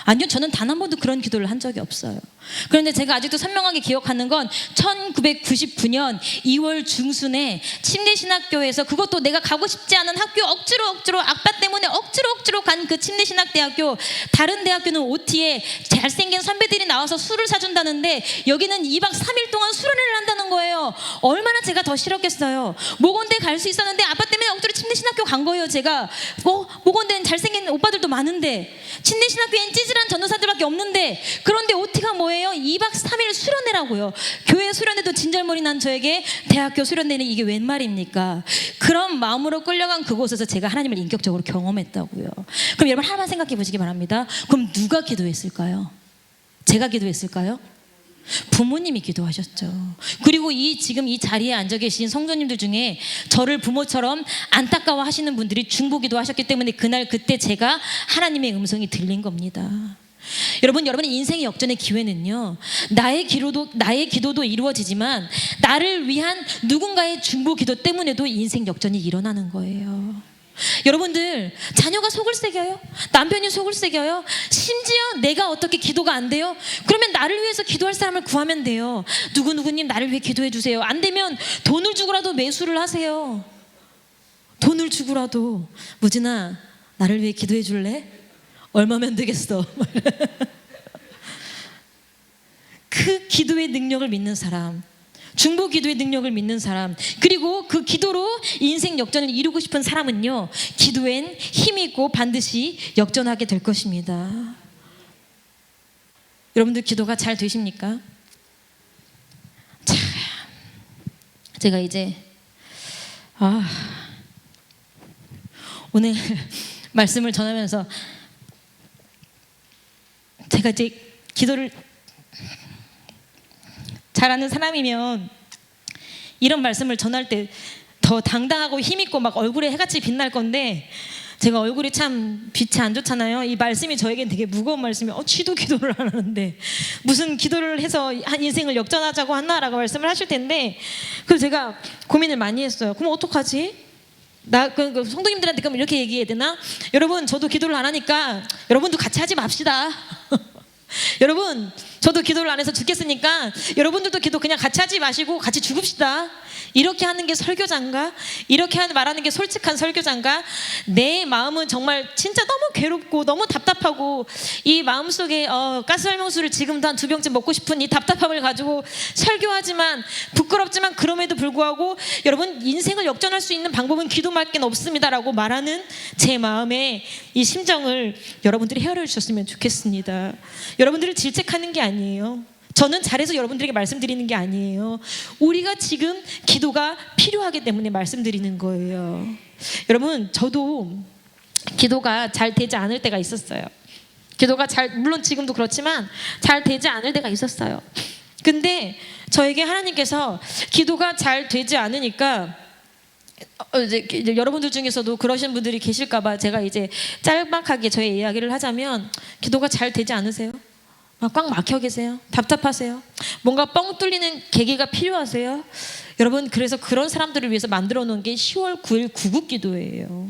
아니요, 저는 단 한 번도 그런 기도를 한 적이 없어요. 그런데 제가 아직도 선명하게 기억하는 건 1999년 2월 중순에 침례신학교에서, 그것도 내가 가고 싶지 않은 학교, 억지로 아빠 때문에 억지로 간 그 침례신학대학교. 다른 대학교는 OT에 잘생긴 선배들이 나와서 술을 사준다는데 여기는 2박 3일 동안 수련회를 한다는 거예요. 얼마나 제가 더 싫었겠어요. 모건대 갈 수 있었는데 아빠 때문에 억지로 침례신학교 간 거예요. 제가 모건대는 잘생긴 오빠들도 많은데, 침례신학교엔 찌질한 전도사들밖에 없는데, 그런데 OT가 뭐예요? 2박 3일 수련회라고요. 교회 수련회도 진절머리 난 저에게 대학교 수련회는 이게 웬 말입니까? 그런 마음으로 끌려간 그곳에서 제가 하나님을 인격적으로 경험했다고요. 그럼 여러분 하나만 생각해 보시기 바랍니다. 그럼 누가 기도했을까요? 제가 기도했을까요? 부모님이 기도하셨죠. 그리고 지금 이 자리에 앉아 계신 성도님들 중에 저를 부모처럼 안타까워 하시는 분들이 중보기도 하셨기 때문에 그때 제가 하나님의 음성이 들린 겁니다. 여러분의 인생의 역전의 기회는요, 나의 기도도 이루어지지만 나를 위한 누군가의 중보기도 때문에도 인생 역전이 일어나는 거예요. 여러분들, 자녀가 속을 새겨요? 남편이 속을 새겨요? 심지어 내가 어떻게 기도가 안 돼요? 그러면 나를 위해서 기도할 사람을 구하면 돼요. 누구님 나를 위해 기도해 주세요. 안 되면 돈을 주고라도 매수를 하세요. 돈을 주고라도, 무진아 나를 위해 기도해 줄래? 얼마면 되겠어? 그 기도의 능력을 믿는 사람, 중보 기도의 능력을 믿는 사람, 그리고 그 기도로 인생 역전을 이루고 싶은 사람은요, 기도엔 힘이 있고 반드시 역전하게 될 것입니다. 여러분들 기도가 잘 되십니까? 자, 제가 이제 오늘 말씀을 전하면서 제가 이제 기도를 잘하는 사람이면 이런 말씀을 전할 때 더 당당하고 힘있고 막 얼굴에 해같이 빛날 건데, 제가 얼굴이 참 빛이 안 좋잖아요. 이 말씀이 저에겐 되게 무거운 말씀이, 쥐도 기도를 안 하는데 무슨 기도를 해서 한 인생을 역전하자고 하나라고 말씀을 하실 텐데, 그래서 제가 고민을 많이 했어요. 그럼 어떡하지? 그 성도님들한테 그럼 이렇게 얘기해야 되나? 여러분, 저도 기도를 안 하니까 여러분도 같이 하지 맙시다. 여러분, 저도 기도를 안 해서 죽겠으니까 여러분들도 기도 그냥 같이 하지 마시고 같이 죽읍시다. 이렇게 하는 게 설교자인가? 이렇게 말하는 게 솔직한 설교자인가? 내 마음은 정말 진짜 너무 괴롭고 너무 답답하고, 이 마음속에 가스알명수를 지금도 한 2병쯤 먹고 싶은 이 답답함을 가지고 설교하지만, 부끄럽지만 그럼에도 불구하고 여러분, 인생을 역전할 수 있는 방법은 기도밖에 없습니다라고 말하는 제 마음의 이 심정을 여러분들이 헤아려 주셨으면 좋겠습니다. 여러분들을 질책하는 게 아니에요. 저는 잘해서 여러분들에게 말씀드리는 게 아니에요. 우리가 지금 기도가 필요하기 때문에 말씀드리는 거예요. 여러분, 저도 기도가 잘 되지 않을 때가 있었어요. 기도가 물론 지금도 그렇지만 잘 되지 않을 때가 있었어요. 근데 저에게 하나님께서 기도가 잘 되지 않으니까, 이제 여러분들 중에서도 그러신 분들이 계실까봐 제가 이제 짤막하게 저의 이야기를 하자면, 기도가 잘 되지 않으세요? 꽉 막혀 계세요? 답답하세요? 뭔가 뻥 뚫리는 계기가 필요하세요? 여러분, 그래서 그런 사람들을 위해서 만들어 놓은 게 10월 9일 구국기도예요.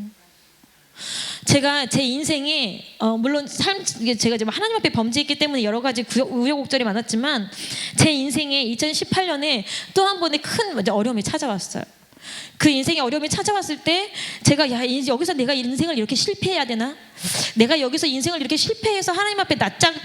제가 제 인생에 물론 제가 지금 하나님 앞에 범죄했기 때문에 여러 가지 우여곡절이 많았지만, 제 인생에 2018년에 또 한 번의 큰 어려움이 찾아왔어요. 그 인생의 어려움이 찾아왔을 때 제가 여기서 내가 인생을 이렇게 실패해야 되나? 내가 여기서 인생을 이렇게 실패해서 하나님 앞에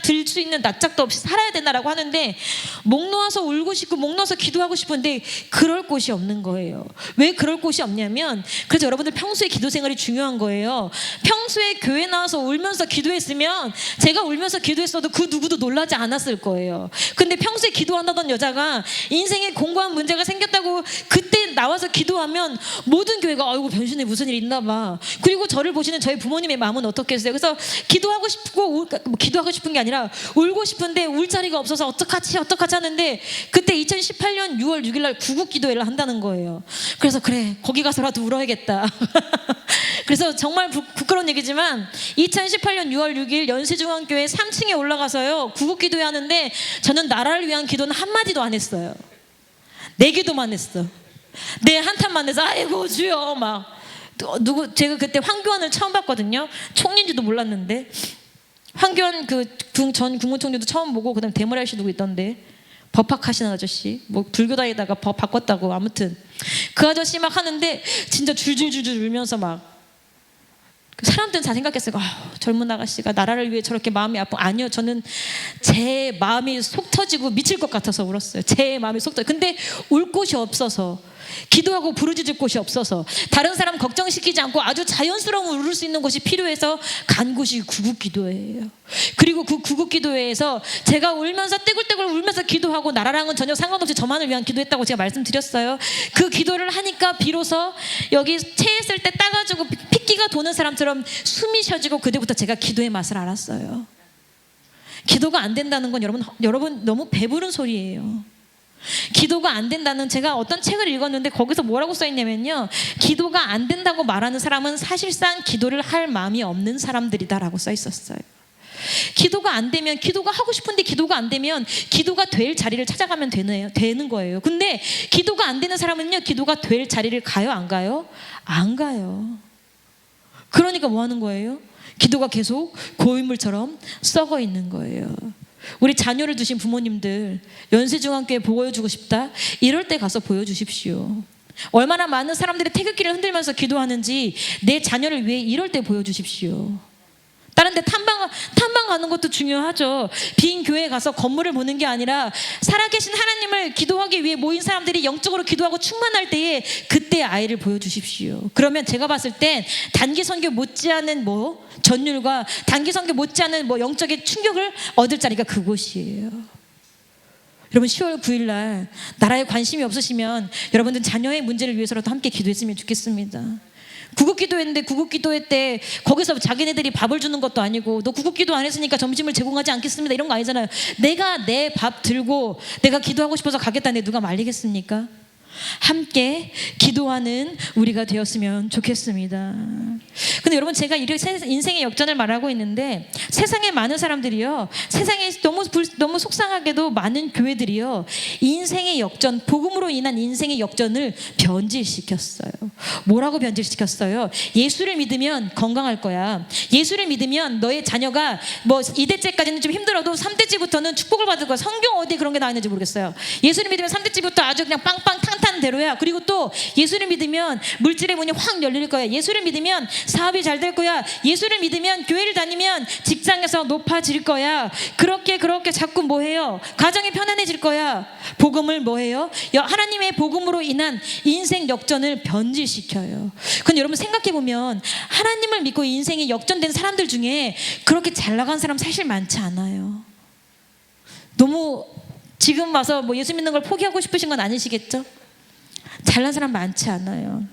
들 수 있는 낯짝도 없이 살아야 되나라고 하는데, 목 놓아서 울고 싶고 목 놓아서 기도하고 싶은데 그럴 곳이 없는 거예요. 왜 그럴 곳이 없냐면, 그래서 여러분들 평소에 기도 생활이 중요한 거예요. 평소에 교회 나와서 울면서 기도했으면, 제가 울면서 기도했어도 그 누구도 놀라지 않았을 거예요. 근데 평소에 기도한다던 여자가 인생에 공고한 문제가 생겼다고 그때 나와서 기도하면 모든 교회가 아이고 변신에 무슨 일이 있나 봐. 그리고 저를 보시는 저희 부모님의 마음은 어떻겠어요? 그래서 기도하고 싶고 기도하고 싶은 게 아니라 울고 싶은데 울 자리가 없어서 어떡하지 하는데, 그때 2018년 6월 6일 날 구국 기도회를 한다는 거예요. 그래서 그래, 거기 가서라도 울어야겠다. 그래서 정말 부끄러운 얘기지만 2018년 6월 6일 연세중앙교회 3층에 올라가서요 구국 기도회 하는데, 저는 나라를 위한 기도는 한마디도 안 했어요. 내 기도만 했어. 내 한탄만 해서 아이고 주여 막. 제가 그때 황교안을 처음 봤거든요. 총리인지도 몰랐는데, 황교안 전 국무총리도 처음 보고, 그다음 대머리 아저씨 누구 있던데, 법학하시는 아저씨, 뭐 불교다니다가 법 바꿨다고. 아무튼 그 아저씨 막 하는데 진짜 줄줄줄줄 울면서 막, 사람들은 다 생각했어요. 젊은 아가씨가 나라를 위해 저렇게 마음이 아픈. 아니요, 저는 제 마음이 속 터지고 미칠 것 같아서 울었어요. 제 마음이 속 터져. 근데 울 곳이 없어서, 기도하고 부르짖을 곳이 없어서, 다른 사람 걱정시키지 않고 아주 자연스러운 울을 수 있는 곳이 필요해서 간 곳이 구국기도회예요. 그리고 그 구국기도회에서 제가 울면서 떼굴떼굴 울면서 기도하고, 나라랑은 전혀 상관없이 저만을 위한 기도했다고 제가 말씀드렸어요. 그 기도를 하니까 비로소 여기 체했을 때 따가지고 핏기가 도는 사람처럼 숨이 쉬어지고, 그때부터 제가 기도의 맛을 알았어요. 기도가 안 된다는 건 여러분 너무 배부른 소리예요. 기도가 안 된다는, 제가 어떤 책을 읽었는데 거기서 뭐라고 써있냐면요, 기도가 안 된다고 말하는 사람은 사실상 기도를 할 마음이 없는 사람들이다라고 써있었어요. 기도가 안 되면, 기도가 하고 싶은데 기도가 안 되면 기도가 될 자리를 찾아가면 되는 거예요. 근데 기도가 안 되는 사람은요, 기도가 될 자리를 가요 안 가요? 안 가요. 그러니까 뭐 하는 거예요? 기도가 계속 고인물처럼 썩어 있는 거예요. 우리 자녀를 두신 부모님들, 연세중앙교회 보여주고 싶다? 이럴 때 가서 보여주십시오. 얼마나 많은 사람들이 태극기를 흔들면서 기도하는지 내 자녀를 위해 이럴 때 보여주십시오. 다른 데 탐방 가는 것도 중요하죠. 빈 교회에 가서 건물을 보는 게 아니라 살아계신 하나님을 기도하기 위해 모인 사람들이 영적으로 기도하고 충만할 때에 그때 아이를 보여주십시오. 그러면 제가 봤을 땐 단기 선교 못지않은 전율과 단기 선교 못지않은 영적인 충격을 얻을 자리가 그곳이에요. 여러분 10월 9일 날 나라에 관심이 없으시면 여러분들 자녀의 문제를 위해서라도 함께 기도했으면 좋겠습니다. 구급기도했는데 구급기도회 때 거기서 자기네들이 밥을 주는 것도 아니고 너 구급기도 안 했으니까 점심을 제공하지 않겠습니다 이런 거 아니잖아요. 내가 내 밥 들고 내가 기도하고 싶어서 가겠다는데 누가 말리겠습니까? 함께 기도하는 우리가 되었으면 좋겠습니다. 근데 여러분 제가 인생의 역전을 말하고 있는데 세상에 많은 사람들이요, 세상에 너무 속상하게도 많은 교회들이요, 인생의 역전, 복음으로 인한 인생의 역전을 변질시켰어요. 뭐라고 변질시켰어요? 예수를 믿으면 건강할 거야. 예수를 믿으면 너의 자녀가 2대째까지는 좀 힘들어도 3대째부터는 축복을 받을 거야. 성경 어디 그런 게 나와 있는지 모르겠어요. 예수를 믿으면 3대째부터 아주 그냥 빵빵 탕탕 대로야. 그리고 또 예수를 믿으면 물질의 문이 확 열릴 거야. 예수를 믿으면 사업이 잘 될 거야. 예수를 믿으면 교회를 다니면 직장에서 높아질 거야. 그렇게 자꾸 뭐해요? 가정이 편안해질 거야. 복음을 뭐해요? 하나님의 복음으로 인한 인생 역전을 변질시켜요. 근데 여러분 생각해보면 하나님을 믿고 인생이 역전된 사람들 중에 그렇게 잘 나간 사람 사실 많지 않아요. 너무 지금 와서 예수 믿는 걸 포기하고 싶으신 건 아니시겠죠? 잘난 사람 많지 않아요.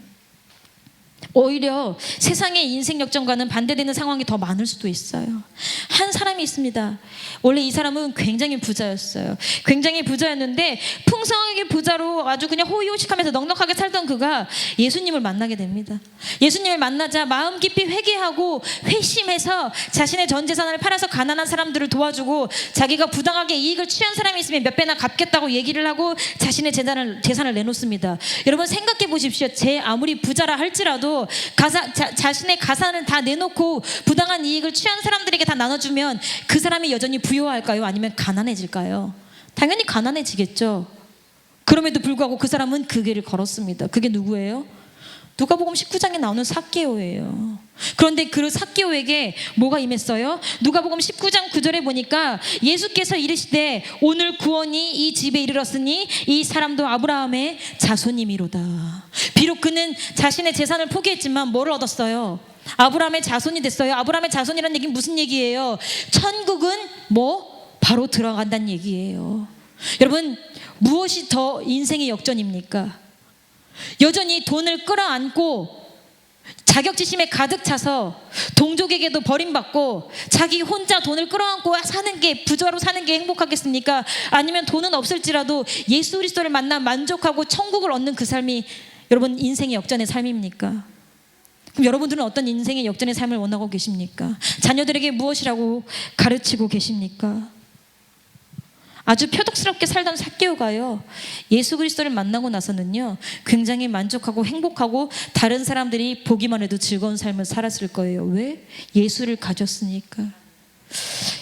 오히려 세상의 인생 역전과는 반대되는 상황이 더 많을 수도 있어요. 한 사람이 있습니다. 원래 이 사람은 굉장히 부자였어요. 굉장히 부자였는데 풍성하게 부자로 아주 그냥 호의호식하면서 넉넉하게 살던 그가 예수님을 만나게 됩니다. 예수님을 만나자 마음 깊이 회개하고 회심해서 자신의 전 재산을 팔아서 가난한 사람들을 도와주고 자기가 부당하게 이익을 취한 사람이 있으면 몇 배나 갚겠다고 얘기를 하고 자신의 재산을 내놓습니다. 여러분 생각해 보십시오. 제 아무리 부자라 할지라도 자신의 가산을 다 내놓고 부당한 이익을 취한 사람들에게 다 나눠주면 그 사람이 여전히 부유할까요? 아니면 가난해질까요? 당연히 가난해지겠죠. 그럼에도 불구하고 그 사람은 그 길을 걸었습니다. 그게 누구예요? 누가복음 19장에 나오는 삭개오예요. 그런데 그 삭개오에게 뭐가 임했어요? 누가복음 19장 9절에 보니까 예수께서 이르시되 오늘 구원이 이 집에 이르렀으니 이 사람도 아브라함의 자손이미로다. 비록 그는 자신의 재산을 포기했지만 뭐를 얻었어요? 아브라함의 자손이 됐어요. 아브라함의 자손이라는 얘기는 무슨 얘기예요? 천국은 바로 들어간다는 얘기예요. 여러분 무엇이 더 인생의 역전입니까? 여전히 돈을 끌어안고 자격지심에 가득 차서 동족에게도 버림받고 자기 혼자 돈을 끌어안고 사는 게, 부자로 사는 게 행복하겠습니까? 아니면 돈은 없을지라도 예수 그리스도를 만나 만족하고 천국을 얻는 그 삶이 여러분 인생의 역전의 삶입니까? 그럼 여러분들은 어떤 인생의 역전의 삶을 원하고 계십니까? 자녀들에게 무엇이라고 가르치고 계십니까? 아주 표독스럽게 살던 삭개오가요, 예수 그리스도를 만나고 나서는요 굉장히 만족하고 행복하고 다른 사람들이 보기만 해도 즐거운 삶을 살았을 거예요. 왜? 예수를 가졌으니까.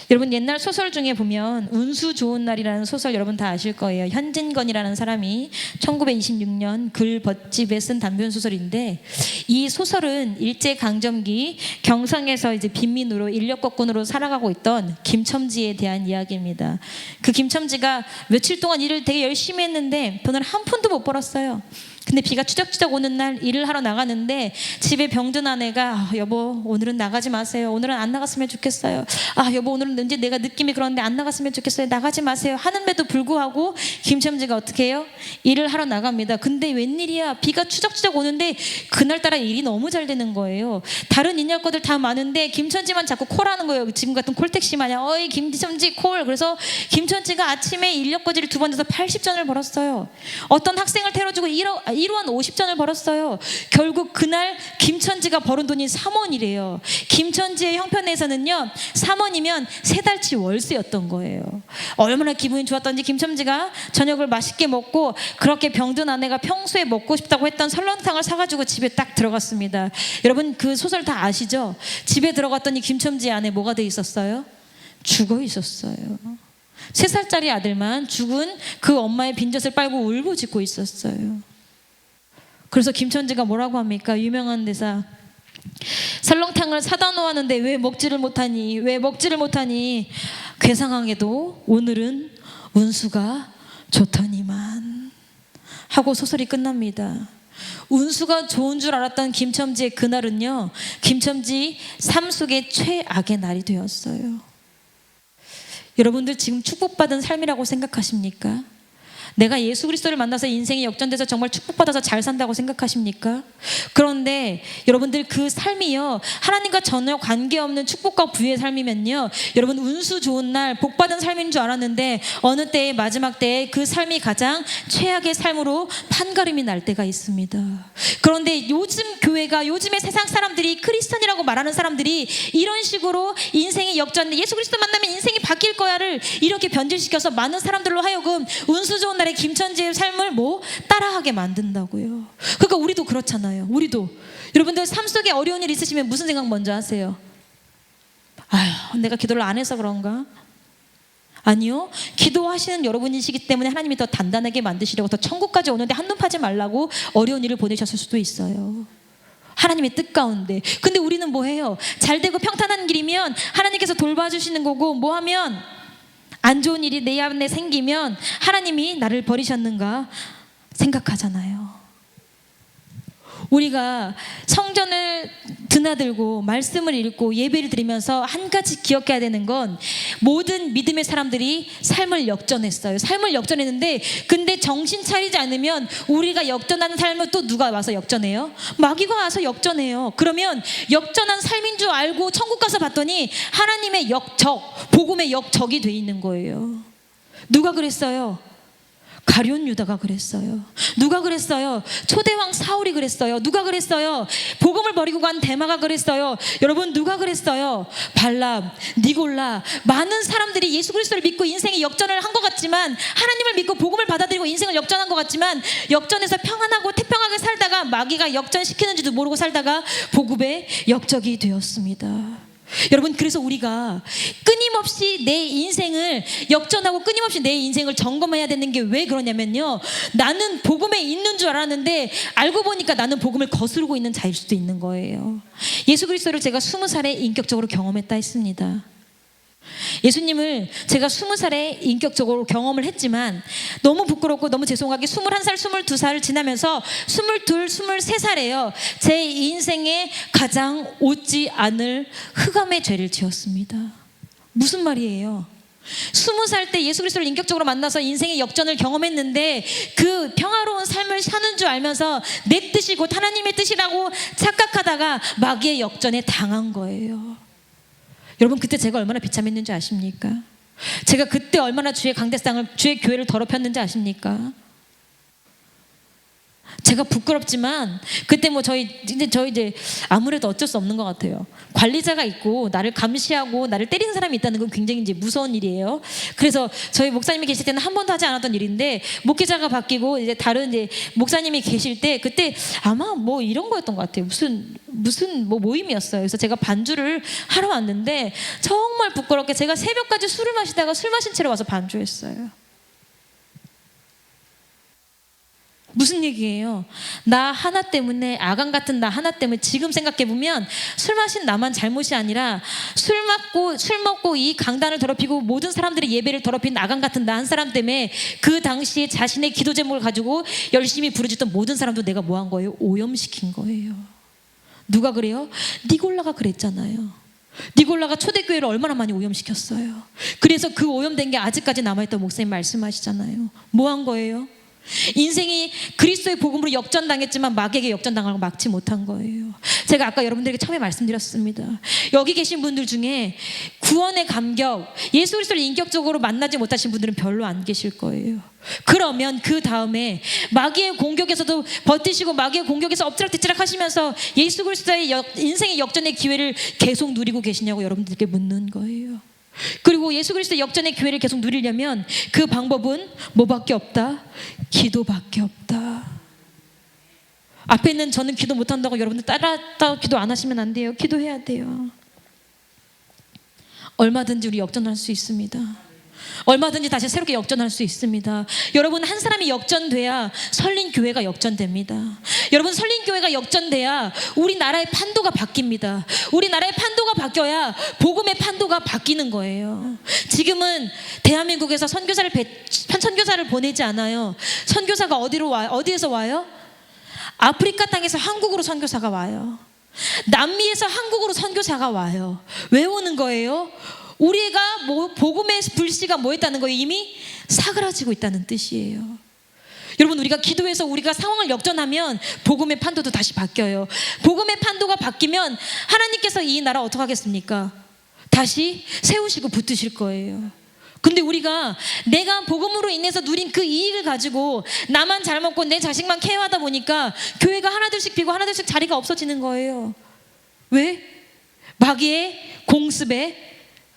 여러분 옛날 소설 중에 보면 운수 좋은 날이라는 소설 여러분 다 아실 거예요. 현진건이라는 사람이 1926년 글벗집에 쓴 단편 소설인데, 이 소설은 일제강점기 경상에서 이제 빈민으로 인력거꾼으로 살아가고 있던 김첨지에 대한 이야기입니다. 그 김첨지가 며칠 동안 일을 되게 열심히 했는데 돈을 한 푼도 못 벌었어요. 근데 비가 추적추적 오는 날 일을 하러 나가는데 집에 병든 아내가 여보 오늘은 나가지 마세요. 오늘은 안 나갔으면 좋겠어요. 여보 오늘은 왠지 내가 느낌이 그런데 안 나갔으면 좋겠어요. 나가지 마세요. 하는데도 불구하고 김첨지가 어떻게 해요? 일을 하러 나갑니다. 근데 웬일이야, 비가 추적추적 오는데 그날따라 일이 너무 잘 되는 거예요. 다른 인력거들 다 많은데 김첨지만 자꾸 콜하는 거예요. 지금 같은 콜택시 마냥 어이 김첨지 콜. 그래서 김첨지가 아침에 인력거지를 2번 해서 80전을 벌었어요. 어떤 학생을 태워주고 1원 50전을 벌었어요. 결국 그날 김첨지가 벌은 돈이 3원이래요. 김첨지의 형편에서는요 3원이면 3달치 월세였던 거예요. 얼마나 기분이 좋았던지 김첨지가 저녁을 맛있게 먹고 그렇게 병든 아내가 평소에 먹고 싶다고 했던 설렁탕을 사가지고 집에 딱 들어갔습니다. 여러분 그 소설 다 아시죠? 집에 들어갔더니 김첨지의 안에 뭐가 돼 있었어요? 죽어 있었어요. 3살짜리 아들만 죽은 그 엄마의 빈젖을 빨고 울부짖고 있었어요. 그래서 김첨지가 뭐라고 합니까? 유명한 대사, 설렁탕을 사다 놓았는데 왜 먹지를 못하니? 왜 먹지를 못하니? 괴상하게도 오늘은 운수가 좋더니만 하고 소설이 끝납니다. 운수가 좋은 줄 알았던 김첨지의 그날은요, 김첨지 삶 속의 최악의 날이 되었어요. 여러분들 지금 축복받은 삶이라고 생각하십니까? 내가 예수 그리스도를 만나서 인생이 역전돼서 정말 축복받아서 잘 산다고 생각하십니까? 그런데 여러분들 그 삶이요, 하나님과 전혀 관계없는 축복과 부의 삶이면요, 여러분 운수 좋은 날 복받은 삶인 줄 알았는데 어느 때의 마지막 때에 그 삶이 가장 최악의 삶으로 판가름이 날 때가 있습니다. 그런데 요즘 교회가, 요즘의 세상 사람들이, 크리스천이라고 말하는 사람들이 이런 식으로 인생이 역전, 예수 그리스도 만나면 인생이 바뀔 거야를 이렇게 변질시켜서 많은 사람들로 하여금 운수 좋은 날에 김천지의 삶을 따라하게 만든다고요. 그러니까 우리도 그렇잖아요. 우리도 여러분들 삶 속에 어려운 일 있으시면 무슨 생각 먼저 하세요? 아휴, 내가 기도를 안 해서 그런가? 아니요, 기도하시는 여러분이시기 때문에 하나님이 더 단단하게 만드시려고 더 천국까지 오는데 한눈 파지 말라고 어려운 일을 보내셨을 수도 있어요. 하나님의 뜻 가운데. 근데 우리는 뭐 해요? 잘 되고 평탄한 길이면 하나님께서 돌봐주시는 거고, 뭐 하면 안 좋은 일이 내 안에 생기면 하나님이 나를 버리셨는가 생각하잖아요. 우리가 성전을 드나들고 말씀을 읽고 예배를 드리면서 한 가지 기억해야 되는 건, 모든 믿음의 사람들이 삶을 역전했어요. 삶을 역전했는데, 근데 정신 차리지 않으면 우리가 역전하는 삶을 또 누가 와서 역전해요? 마귀가 와서 역전해요. 그러면 역전한 삶인 줄 알고 천국 가서 봤더니 하나님의 역적, 복음의 역적이 돼 있는 거예요. 누가 그랬어요? 가룟 유다가 그랬어요. 누가 그랬어요? 초대왕 사울이 그랬어요. 누가 그랬어요? 복음을 버리고 간 데마가 그랬어요. 여러분, 누가 그랬어요? 발람, 니골라, 많은 사람들이 예수 그리스도를 믿고 인생의 역전을 한 것 같지만, 하나님을 믿고 복음을 받아들이고 인생을 역전한 것 같지만, 역전해서 평안하고 태평하게 살다가 마귀가 역전시키는지도 모르고 살다가 복음의 역적이 되었습니다. 여러분, 그래서 우리가 끊임없이 내 인생을 역전하고 끊임없이 내 인생을 점검해야 되는 게 왜 그러냐면요, 나는 복음에 있는 줄 알았는데 알고 보니까 나는 복음을 거스르고 있는 자일 수도 있는 거예요. 예수 그리스도를 제가 20살에 인격적으로 경험했다 했습니다. 예수님을 제가 20살에 인격적으로 경험을 했지만 너무 부끄럽고 너무 죄송하게 21살, 22살 지나면서 22, 23살에요, 제 인생에 가장 웃지 않을 흑암의 죄를 지었습니다. 무슨 말이에요? 20살 때 예수 그리스도를 인격적으로 만나서 인생의 역전을 경험했는데, 그 평화로운 삶을 사는 줄 알면서 내 뜻이 곧 하나님의 뜻이라고 착각하다가 마귀의 역전에 당한 거예요. 여러분, 그때 제가 얼마나 비참했는지 아십니까? 제가 그때 얼마나 주의 강대상을, 주의 교회를 더럽혔는지 아십니까? 제가 부끄럽지만 그때 저희 이제 아무래도 어쩔 수 없는 것 같아요. 관리자가 있고 나를 감시하고 나를 때리는 사람이 있다는 건 굉장히 이제 무서운 일이에요. 그래서 저희 목사님이 계실 때는 한 번도 하지 않았던 일인데, 목회자가 바뀌고 이제 다른 이제 목사님이 계실 때, 그때 아마 이런 거였던 것 같아요. 무슨 모임이었어요. 그래서 제가 반주를 하러 왔는데 정말 부끄럽게 제가 새벽까지 술을 마시다가 술 마신 채로 와서 반주했어요. 무슨 얘기예요? 나 하나 때문에, 아간 같은 나 하나 때문에, 지금 생각해보면 술 마신 나만 잘못이 아니라 술 먹고 이 강단을 더럽히고 모든 사람들의 예배를 더럽힌 아간 같은 나 한 사람 때문에 그 당시에 자신의 기도 제목을 가지고 열심히 부르짖던 모든 사람도 내가 뭐 한 거예요? 오염시킨 거예요. 누가 그래요? 니골라가 그랬잖아요. 니골라가 초대교회를 얼마나 많이 오염시켰어요. 그래서 그 오염된 게 아직까지 남아있다고 목사님 말씀하시잖아요. 뭐 한 거예요? 인생이 그리스도의 복음으로 역전당했지만 마귀에게 역전당하고 막지 못한 거예요. 제가 아까 여러분들에게 처음에 말씀드렸습니다. 여기 계신 분들 중에 구원의 감격, 예수 그리스도를 인격적으로 만나지 못하신 분들은 별로 안 계실 거예요. 그러면 그 다음에 마귀의 공격에서도 버티시고 마귀의 공격에서 엎드락뒤치락 하시면서 예수 그리스도의 인생의 역전의 기회를 계속 누리고 계시냐고 여러분들께 묻는 거예요. 그리고 예수 그리스도 역전의 기회를 계속 누리려면 그 방법은 뭐밖에 없다? 기도밖에 없다. 앞에 있는 저는 기도 못한다고 여러분들 따라 기도 안 하시면 안 돼요. 기도해야 돼요. 얼마든지 우리 역전할 수 있습니다. 얼마든지 다시 새롭게 역전할 수 있습니다. 여러분, 한 사람이 역전돼야 설린 교회가 역전됩니다. 여러분, 설린 교회가 역전돼야 우리나라의 판도가 바뀝니다. 우리나라의 판도가 바뀌어야 복음의 판도가 바뀌는 거예요. 지금은 대한민국에서 선교사를 보내지 않아요. 선교사가 어디에서 와요? 아프리카 땅에서 한국으로 선교사가 와요. 남미에서 한국으로 선교사가 와요. 왜 오는 거예요? 우리가 복음의 불씨가 뭐 했다는 거예요? 이미 사그라지고 있다는 뜻이에요. 여러분, 우리가 기도해서 우리가 상황을 역전하면 복음의 판도도 다시 바뀌어요. 복음의 판도가 바뀌면 하나님께서 이 나라 어떻게 하겠습니까? 다시 세우시고 붙드실 거예요. 근데 우리가 내가 복음으로 인해서 누린 그 이익을 가지고 나만 잘 먹고 내 자식만 케어하다 보니까 교회가 하나둘씩 비고 하나둘씩 자리가 없어지는 거예요. 왜? 마귀의 공습에,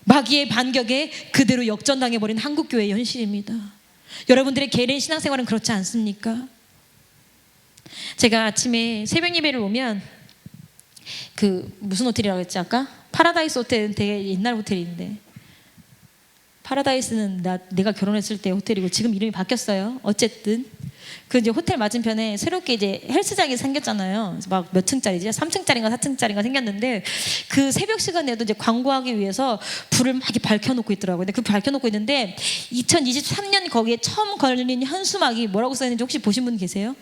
마귀의 반격에 그대로 역전당해버린 한국교회의 현실입니다. 여러분들의 개인 신앙생활은 그렇지 않습니까? 제가 아침에 새벽 예배를 오면 무슨 호텔이라고 했지 아까? 파라다이스 호텔은 되게 옛날 호텔인데, 파라다이스는 내가 결혼했을 때 호텔이고 지금 이름이 바뀌었어요. 어쨌든 이제 호텔 맞은편에 새롭게 이제 헬스장이 생겼잖아요. 막 몇 층짜리지? 3층짜리인가 4층짜리인가 생겼는데, 그 새벽 시간에도 이제 광고하기 위해서 불을 막 이렇게 밝혀놓고 있더라고요. 근데 그 밝혀놓고 있는데 2023년 거기에 처음 걸린 현수막이 뭐라고 써있는지 혹시 보신 분 계세요?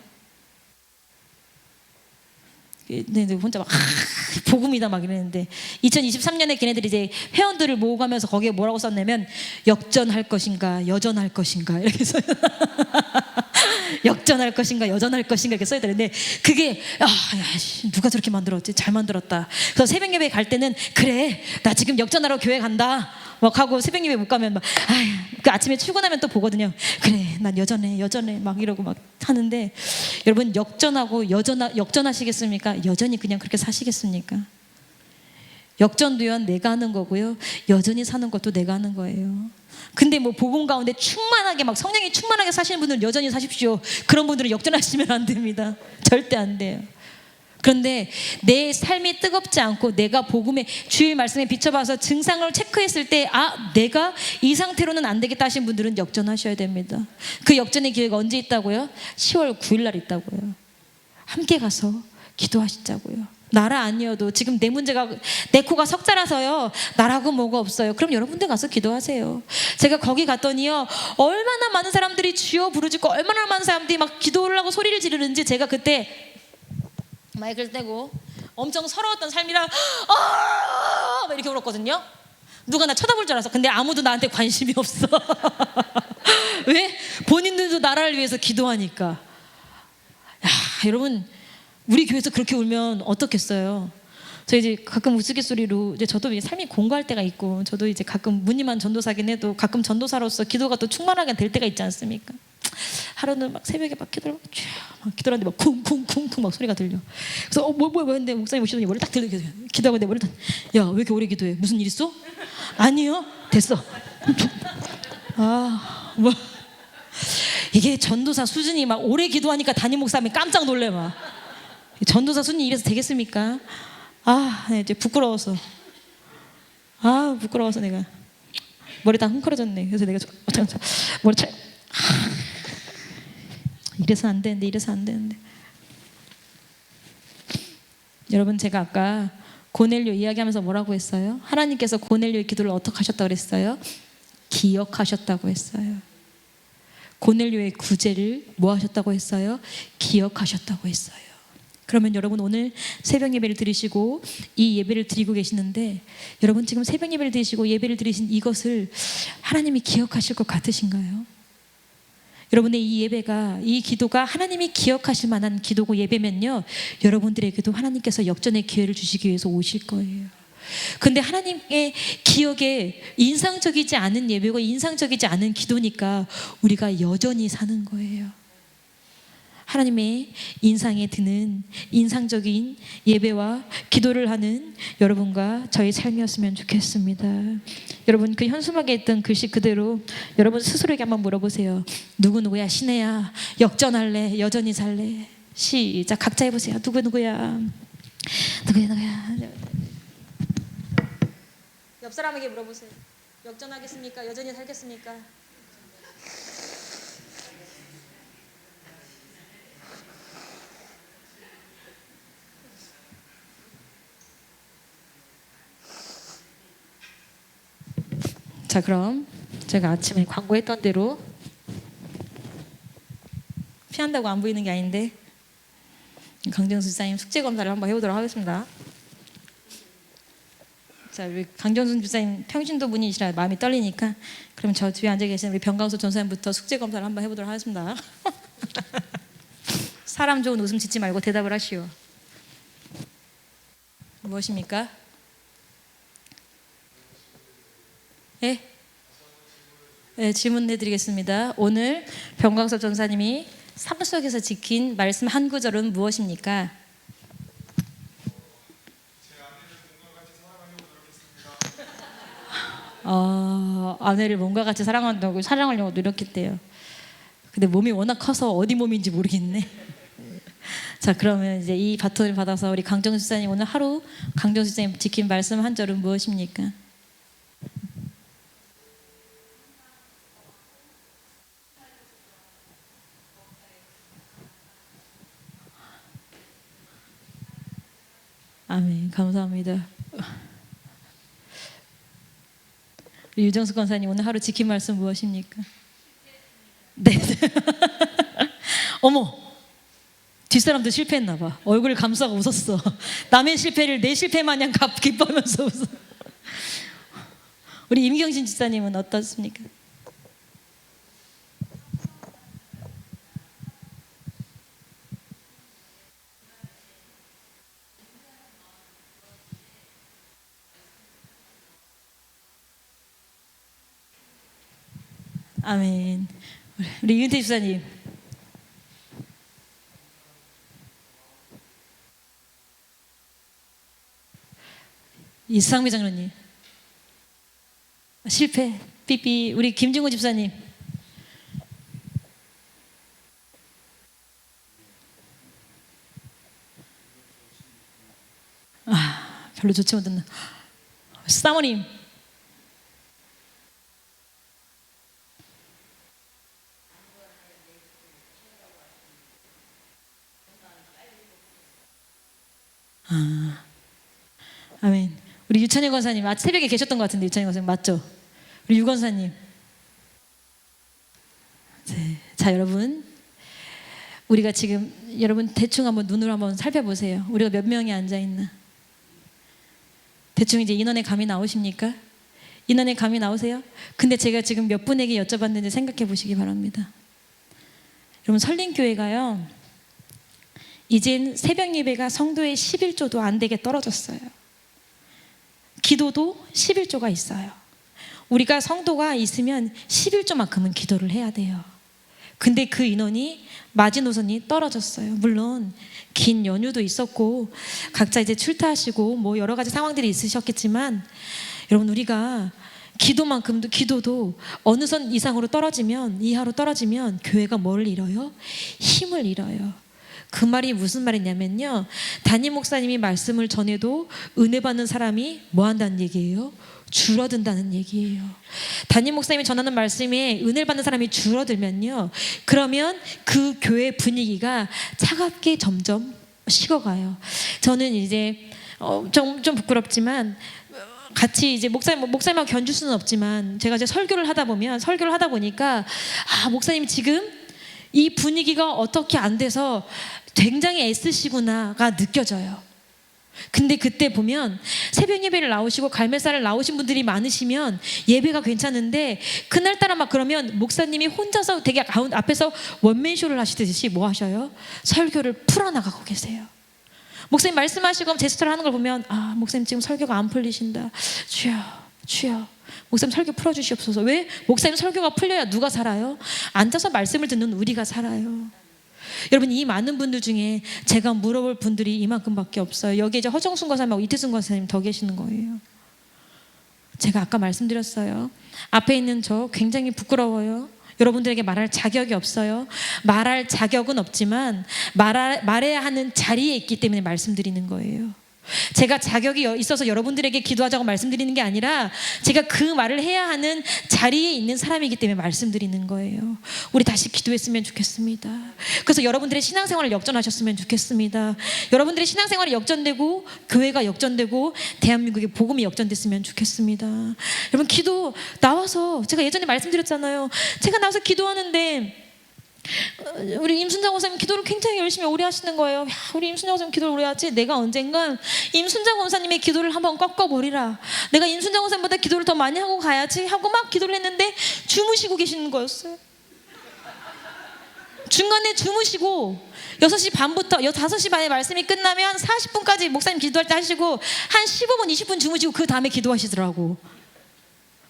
네, 혼자 막 복음이다 막 이랬는데, 2023년에 걔네들이 이제 회원들을 모으면서 거기에 뭐라고 썼냐면 역전할 것인가 여전할 것인가 이렇게 써요. 역전할 것인가 여전할 것인가 이렇게 써있더라는데, 그게 누가 저렇게 만들었지? 잘 만들었다. 그래서 새벽 예배 갈 때는 그래, 나 지금 역전하러 교회 간다 막 하고, 새벽 예배 못 가면 막 그 아침에 출근하면 또 보거든요. 그래, 난 여전해 막 이러고 막 하는데, 여러분, 역전하고 역전하시겠습니까? 여전히 그냥 그렇게 사시겠습니까? 역전도요, 내가 하는 거고요, 여전히 사는 것도 내가 하는 거예요. 근데 뭐 복음 가운데 충만하게 막 성령이 충만하게 사시는 분들은 여전히 사십시오. 그런 분들은 역전하시면 안 됩니다. 절대 안 돼요. 그런데 내 삶이 뜨겁지 않고 내가 복음의 주일 말씀에 비춰봐서 증상을 체크했을 때 내가 이 상태로는 안 되겠다 하신 분들은 역전하셔야 됩니다. 그 역전의 기회가 언제 있다고요? 10월 9일 날 있다고요. 함께 가서 기도하시자고요. 나라 아니어도 지금 내 문제가, 내 코가 석자라서요, 나라고 뭐가 없어요. 그럼 여러분들 가서 기도하세요. 제가 거기 갔더니요, 얼마나 많은 사람들이 주여 부르짖고 얼마나 많은 사람들이 막 기도를 하고 소리를 지르는지, 제가 그때 마이크를 떼고 엄청 서러웠던 삶이라 막 이렇게 울었거든요. 누가 나 쳐다볼 줄 알았어. 근데 아무도 나한테 관심이 없어. 왜? 본인들도 나라를 위해서 기도하니까. 여러분, 우리 교회에서 그렇게 울면 어떻겠어요? 저 이제 가끔 우스갯소리로, 이제 저도 이제 삶이 공고할 때가 있고, 저도 이제 가끔 무늬만 전도사긴 해도 가끔 전도사로서 기도가 또 충만하게 될 때가 있지 않습니까? 하루는 막 새벽에 막 기도하는데 막 쿵쿵쿵쿵 막 소리가 들려. 그래서 뭐야 했는데 목사님 오시더니 머리를 딱 들고 기도하고 내 머리를 딱, 야, 왜 이렇게 오래 기도해? 무슨 일 있어? 아니요, 됐어. 뭐 이게 전도사 수준이 막 오래 기도하니까 담임 목사님이 깜짝 놀래 막. 전도사 수준이 이래서 되겠습니까? 이제 부끄러워서 내가 머리 다 흥컬어졌네. 그래서 내가 머리 이래서 안 되는데. 여러분, 제가 아까 고넬료 이야기하면서 뭐라고 했어요? 하나님께서 고넬료의 기도를 어떻게 하셨다고 그랬어요? 기억하셨다고 했어요. 고넬료의 구제를 뭐 하셨다고 했어요? 기억하셨다고 했어요. 그러면 여러분, 오늘 새벽 예배를 드리시고 이 예배를 드리고 계시는데, 여러분 지금 새벽 예배를 드리시고 예배를 드리신 이것을 하나님이 기억하실 것 같으신가요? 여러분의 이 예배가, 이 기도가 하나님이 기억하실 만한 기도고 예배면요, 여러분들에게도 하나님께서 역전의 기회를 주시기 위해서 오실 거예요. 근데 하나님의 기억에 인상적이지 않은 예배고 인상적이지 않은 기도니까 우리가 여전히 사는 거예요. 하나님의 인상에 드는 인상적인 예배와 기도를 하는 여러분과 저의 삶이었으면 좋겠습니다. 여러분, 그 현수막에 있던 글씨 그대로 여러분 스스로에게 한번 물어보세요. 누구야? 신혜야? 역전할래? 여전히 살래? 시작. 각자 해보세요. 누구야? 옆 사람에게 물어보세요. 역전하겠습니까? 여전히 살겠습니까? 자, 그럼 제가 아침에 광고했던 대로 피한다고 안 보이는 게 아닌데 강정수 집사님 숙제 검사를 한번 해보도록 하겠습니다. 자, 우리 강정순 집사님 평신도 분이시라 마음이 떨리니까 그럼 저 뒤에 앉아 계신 우리 병강수 전사님부터 숙제 검사를 한번 해보도록 하겠습니다. 사람 좋은 웃음 짓지 말고 대답을 하시오. 무엇입니까? 예? 네, 질문해드리겠습니다. 오늘 병광섭 전사님이 삶 속에서 지킨 말씀 한 구절은 무엇입니까? 아내를 몸과 같이 사랑한다고 사랑하려고 노력했대요. 근데 몸이 워낙 커서 어디 몸인지 모르겠네. 자, 그러면 이제 이 바톤을 받아서 우리 강정수 집사님 오늘 하루 강정수 집사님 지킨 말씀 한 절은 무엇입니까? 아멘. 감사합니다. 우리 유정숙 권사님 오늘 하루 지킨 말씀 무엇입니까? 네. 어머, 뒷사람도 실패했나 봐. 얼굴을 감싸고 웃었어. 남의 실패를 내 실패 마냥 기뻐하면서 웃어. 우리 임경신 집사님은 어떻습니까? 아멘. 우리 이은태 집사님. 이상미 장로님. 실패. 삐삐. 우리 김중호 집사님. 별로 좋지 못했나. 사모님. 아멘. 우리 유찬희 권사님, 새벽에 계셨던 것 같은데 유찬희 권사님 맞죠? 우리 유 권사님. 네. 자, 여러분, 우리가 지금 여러분 대충 한번 눈으로 한번 살펴보세요. 우리가 몇 명이 앉아 있나? 대충 이제 인원의 감이 나오십니까? 인원의 감이 나오세요? 근데 제가 지금 몇 분에게 여쭤봤는지 생각해 보시기 바랍니다. 여러분, 설린교회가요, 이젠 새벽 예배가 성도의 11조도 안 되게 떨어졌어요. 기도도 11조가 있어요. 우리가 성도가 있으면 11조만큼은 기도를 해야 돼요. 근데 그 인원이 마지노선이 떨어졌어요. 물론 긴 연휴도 있었고 각자 이제 출타하시고 뭐 여러 가지 상황들이 있으셨겠지만, 여러분, 우리가 기도도 어느 선 이상으로 떨어지면, 이하로 떨어지면 교회가 뭘 잃어요? 힘을 잃어요. 그 말이 무슨 말이냐면요, 담임 목사님이 말씀을 전해도 은혜 받는 사람이 뭐 한다는 얘기예요? 줄어든다는 얘기예요. 담임 목사님이 전하는 말씀에 은혜를 받는 사람이 줄어들면요, 그러면 그 교회 분위기가 차갑게 점점 식어가요. 저는 이제 좀 부끄럽지만 같이 이제 목사님하고 견줄 수는 없지만, 제가 이제 설교를 하다 보니까 목사님 지금 이 분위기가 어떻게 안 돼서 굉장히 애쓰시구나가 느껴져요. 근데 그때 보면 새벽 예배를 나오시고 갈매사를 나오신 분들이 많으시면 예배가 괜찮은데, 그날따라 막 그러면 목사님이 혼자서 되게 앞에서 원맨쇼를 하시듯이 뭐 하셔요? 설교를 풀어나가고 계세요. 목사님 말씀하시고 제스처를 하는 걸 보면, 목사님 지금 설교가 안 풀리신다. 주여 목사님 설교 풀어주시옵소서. 왜? 목사님 설교가 풀려야 누가 살아요? 앉아서 말씀을 듣는 우리가 살아요. 여러분, 이 많은 분들 중에 제가 물어볼 분들이 이만큼밖에 없어요. 여기 이제 허정순 권사님하고 이태순 권사님 더 계시는 거예요. 제가 아까 말씀드렸어요. 앞에 있는 저 굉장히 부끄러워요. 여러분들에게 말할 자격이 없어요. 말할 자격은 없지만 말해야 하는 자리에 있기 때문에 말씀드리는 거예요. 제가 자격이 있어서 여러분들에게 기도하자고 말씀드리는 게 아니라 제가 그 말을 해야 하는 자리에 있는 사람이기 때문에 말씀드리는 거예요. 우리 다시 기도했으면 좋겠습니다. 그래서 여러분들의 신앙생활을 역전하셨으면 좋겠습니다. 여러분들의 신앙생활이 역전되고 교회가 역전되고 대한민국의 복음이 역전됐으면 좋겠습니다. 여러분 기도 나와서 제가 예전에 말씀드렸잖아요. 제가 나와서 기도하는데 우리 임순장 원사님 기도를 굉장히 열심히 오래 하시는 거예요. 야, 우리 임순장 원사님 기도를 오래 하지. 내가 언젠간 임순장 원사님의 기도를 한번 꺾어버리라. 내가 임순장 원사님보다 기도를 더 많이 하고 가야지 하고 막 기도를 했는데 주무시고 계시는 거였어요. 중간에 주무시고 6시 반부터 5시 반에 말씀이 끝나면 40분까지 목사님 기도할 때 하시고 한 15분 20분 주무시고 그 다음에 기도하시더라고.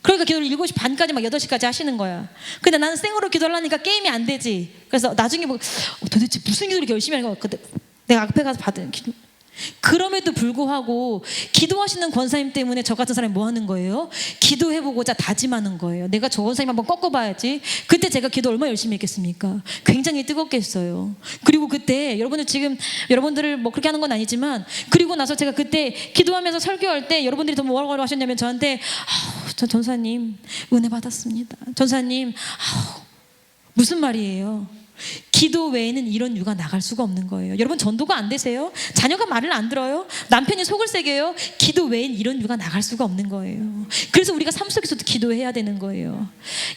그러니까 기도를 7시 반까지 막 8시까지 하시는 거야. 근데 나는 생으로 기도하려니까 게임이 안 되지. 그래서 나중에 뭐 도대체 무슨 기도를 이렇게 열심히 하는 거야. 근데 내가 앞에 가서 받은 기도. 그럼에도 불구하고 기도하시는 권사님 때문에 저 같은 사람이 뭐 하는 거예요? 기도해보고자 다짐하는 거예요. 내가 저 권사님 한번 꺾어봐야지. 그때 제가 기도 얼마나 열심히 했겠습니까? 굉장히 뜨겁게 했어요. 그리고 그때 여러분들을 뭐 그렇게 하는 건 아니지만 그리고 나서 제가 그때 기도하면서 설교할 때 여러분들이 더 뭐라고 하셨냐면 저한테 저 전사님 은혜 받았습니다. 전사님 무슨 말이에요? 기도 외에는 이런 유가 나갈 수가 없는 거예요. 여러분 전도가 안 되세요? 자녀가 말을 안 들어요? 남편이 속을 새겨요? 기도 외엔 이런 유가 나갈 수가 없는 거예요. 그래서 우리가 삶 속에서도 기도해야 되는 거예요.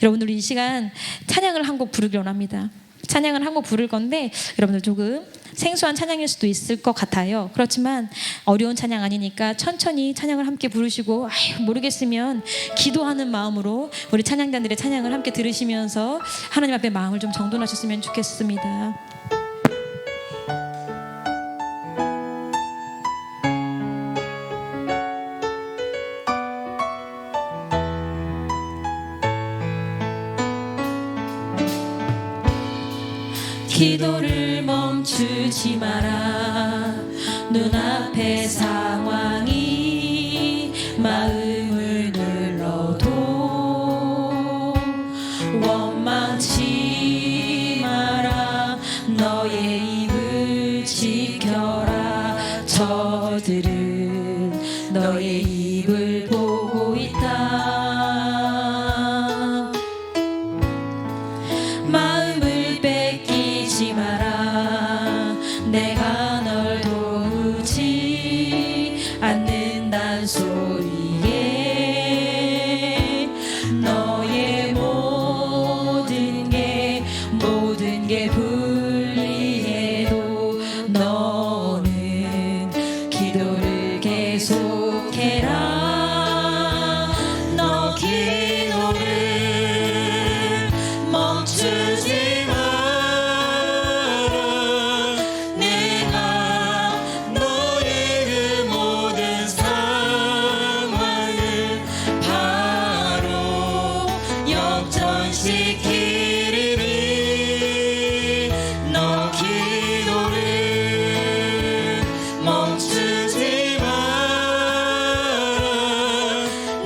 여러분들 이 시간 찬양을 한 곡 부르기로 합니다. 찬양을 한 곡 부를 건데 여러분들 조금 생소한 찬양일 수도 있을 것 같아요. 그렇지만 어려운 찬양 아니니까 천천히 찬양을 함께 부르시고 모르겠으면 기도하는 마음으로 우리 찬양단들의 찬양을 함께 들으시면서 하나님 앞에 마음을 좀 정돈하셨으면 좋겠습니다. 기도를 멈추지 마라. 눈앞의 상황이 마음을 눌러도 원망치 마라. 너의 입을 지켜라. 저들은 너의 입을 보고 있다. 마음을 뺏기지 마라. 내가 널 도우지 않는단 소리에 너의 모든 게 불리해도 너는 기도를 계속해라. 너 기도를 멈추지 마라. 내가 너의 그 모든 상황을 바로 역전시키리니 너 기도를 멈추지 마라.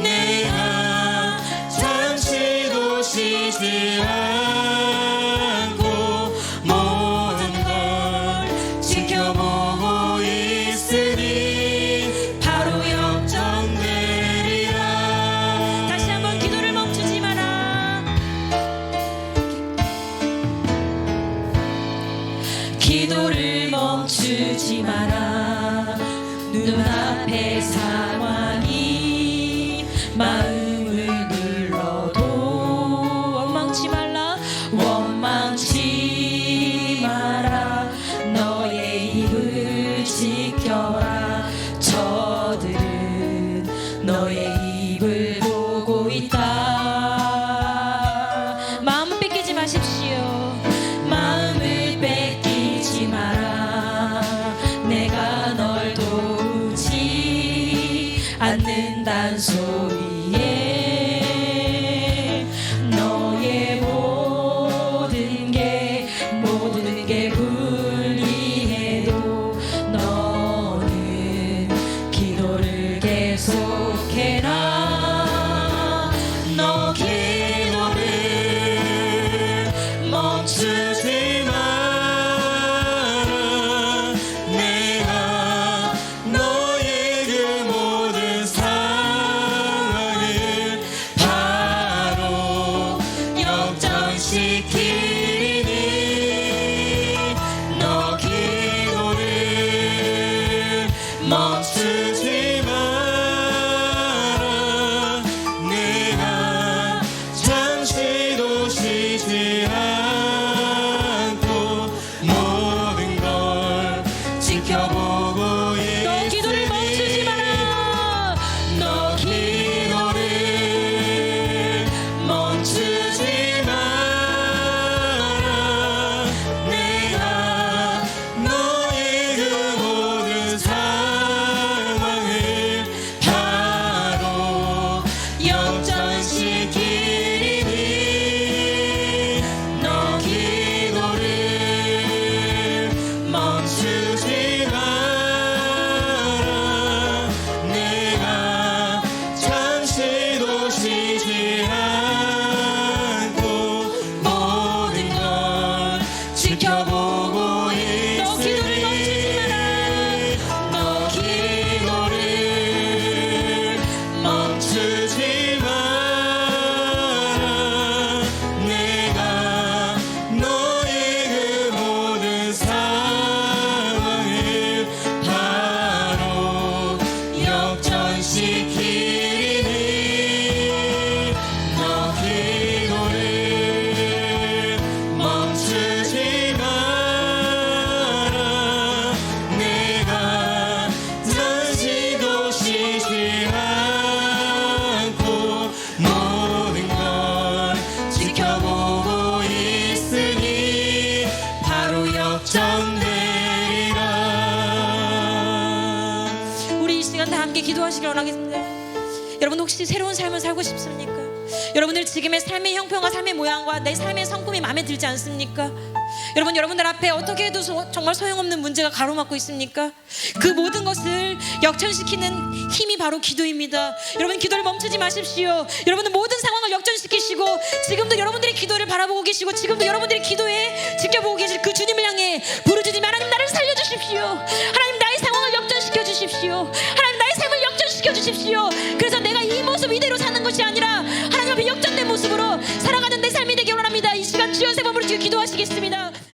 내가 잠시도 쉬지 않고 모든 걸 지켜보고 있으니 바로 역전되리라. 다시 한번 기도를 멈추지 마라. 기도를 멈추지 마라. 눈앞의 상황이 마음을 눌러도 원망치 말라. 원망치 마라. 너의 입을 지켜라. 저들은 너의 입을 보고 있다. 마음을 뺏기지 마십시오. 마음을 뺏기지 마라. 내가 널 도우지 않는단 소리에 너의 모든 게 불리해도 너는 기도를 계속해라. 너 기도를 멈추지 마라. 내가 너의 함께 기도하시길 원하겠습니다. 여러분 혹시 새로운 삶을 살고 싶습니까? 여러분들 지금의 삶의 형편과 삶의 모양과 내 삶의 성품이 마음에 들지 않습니까? 여러분, 여러분들 앞에 어떻게 해도 정말 소용없는 문제가 가로막고 있습니까? 그 모든 것을 역전시키는 힘이 바로 기도입니다. 여러분, 기도를 멈추지 마십시오. 여러분들 모든 상황을 역전시키시고 지금도 여러분들의 기도를 바라보고 계시고 지금도 여러분들의 기도에 지켜보고 계실 그 주님을 향해 부르짖으며 하나님 나를 살려주십시오. 하나님 나의 상황을 역전시켜 주십시오. 하나님 나의 삶을 역전시켜 주십시오. 그래서 내가 이 모습 이대로 사는 것이 아니라 하나님 앞에 역전된 모습으로 살아가는 내 삶이 되기 원합니다. 이 시간 주여 세 번 부르짖고 기도하시겠습니다.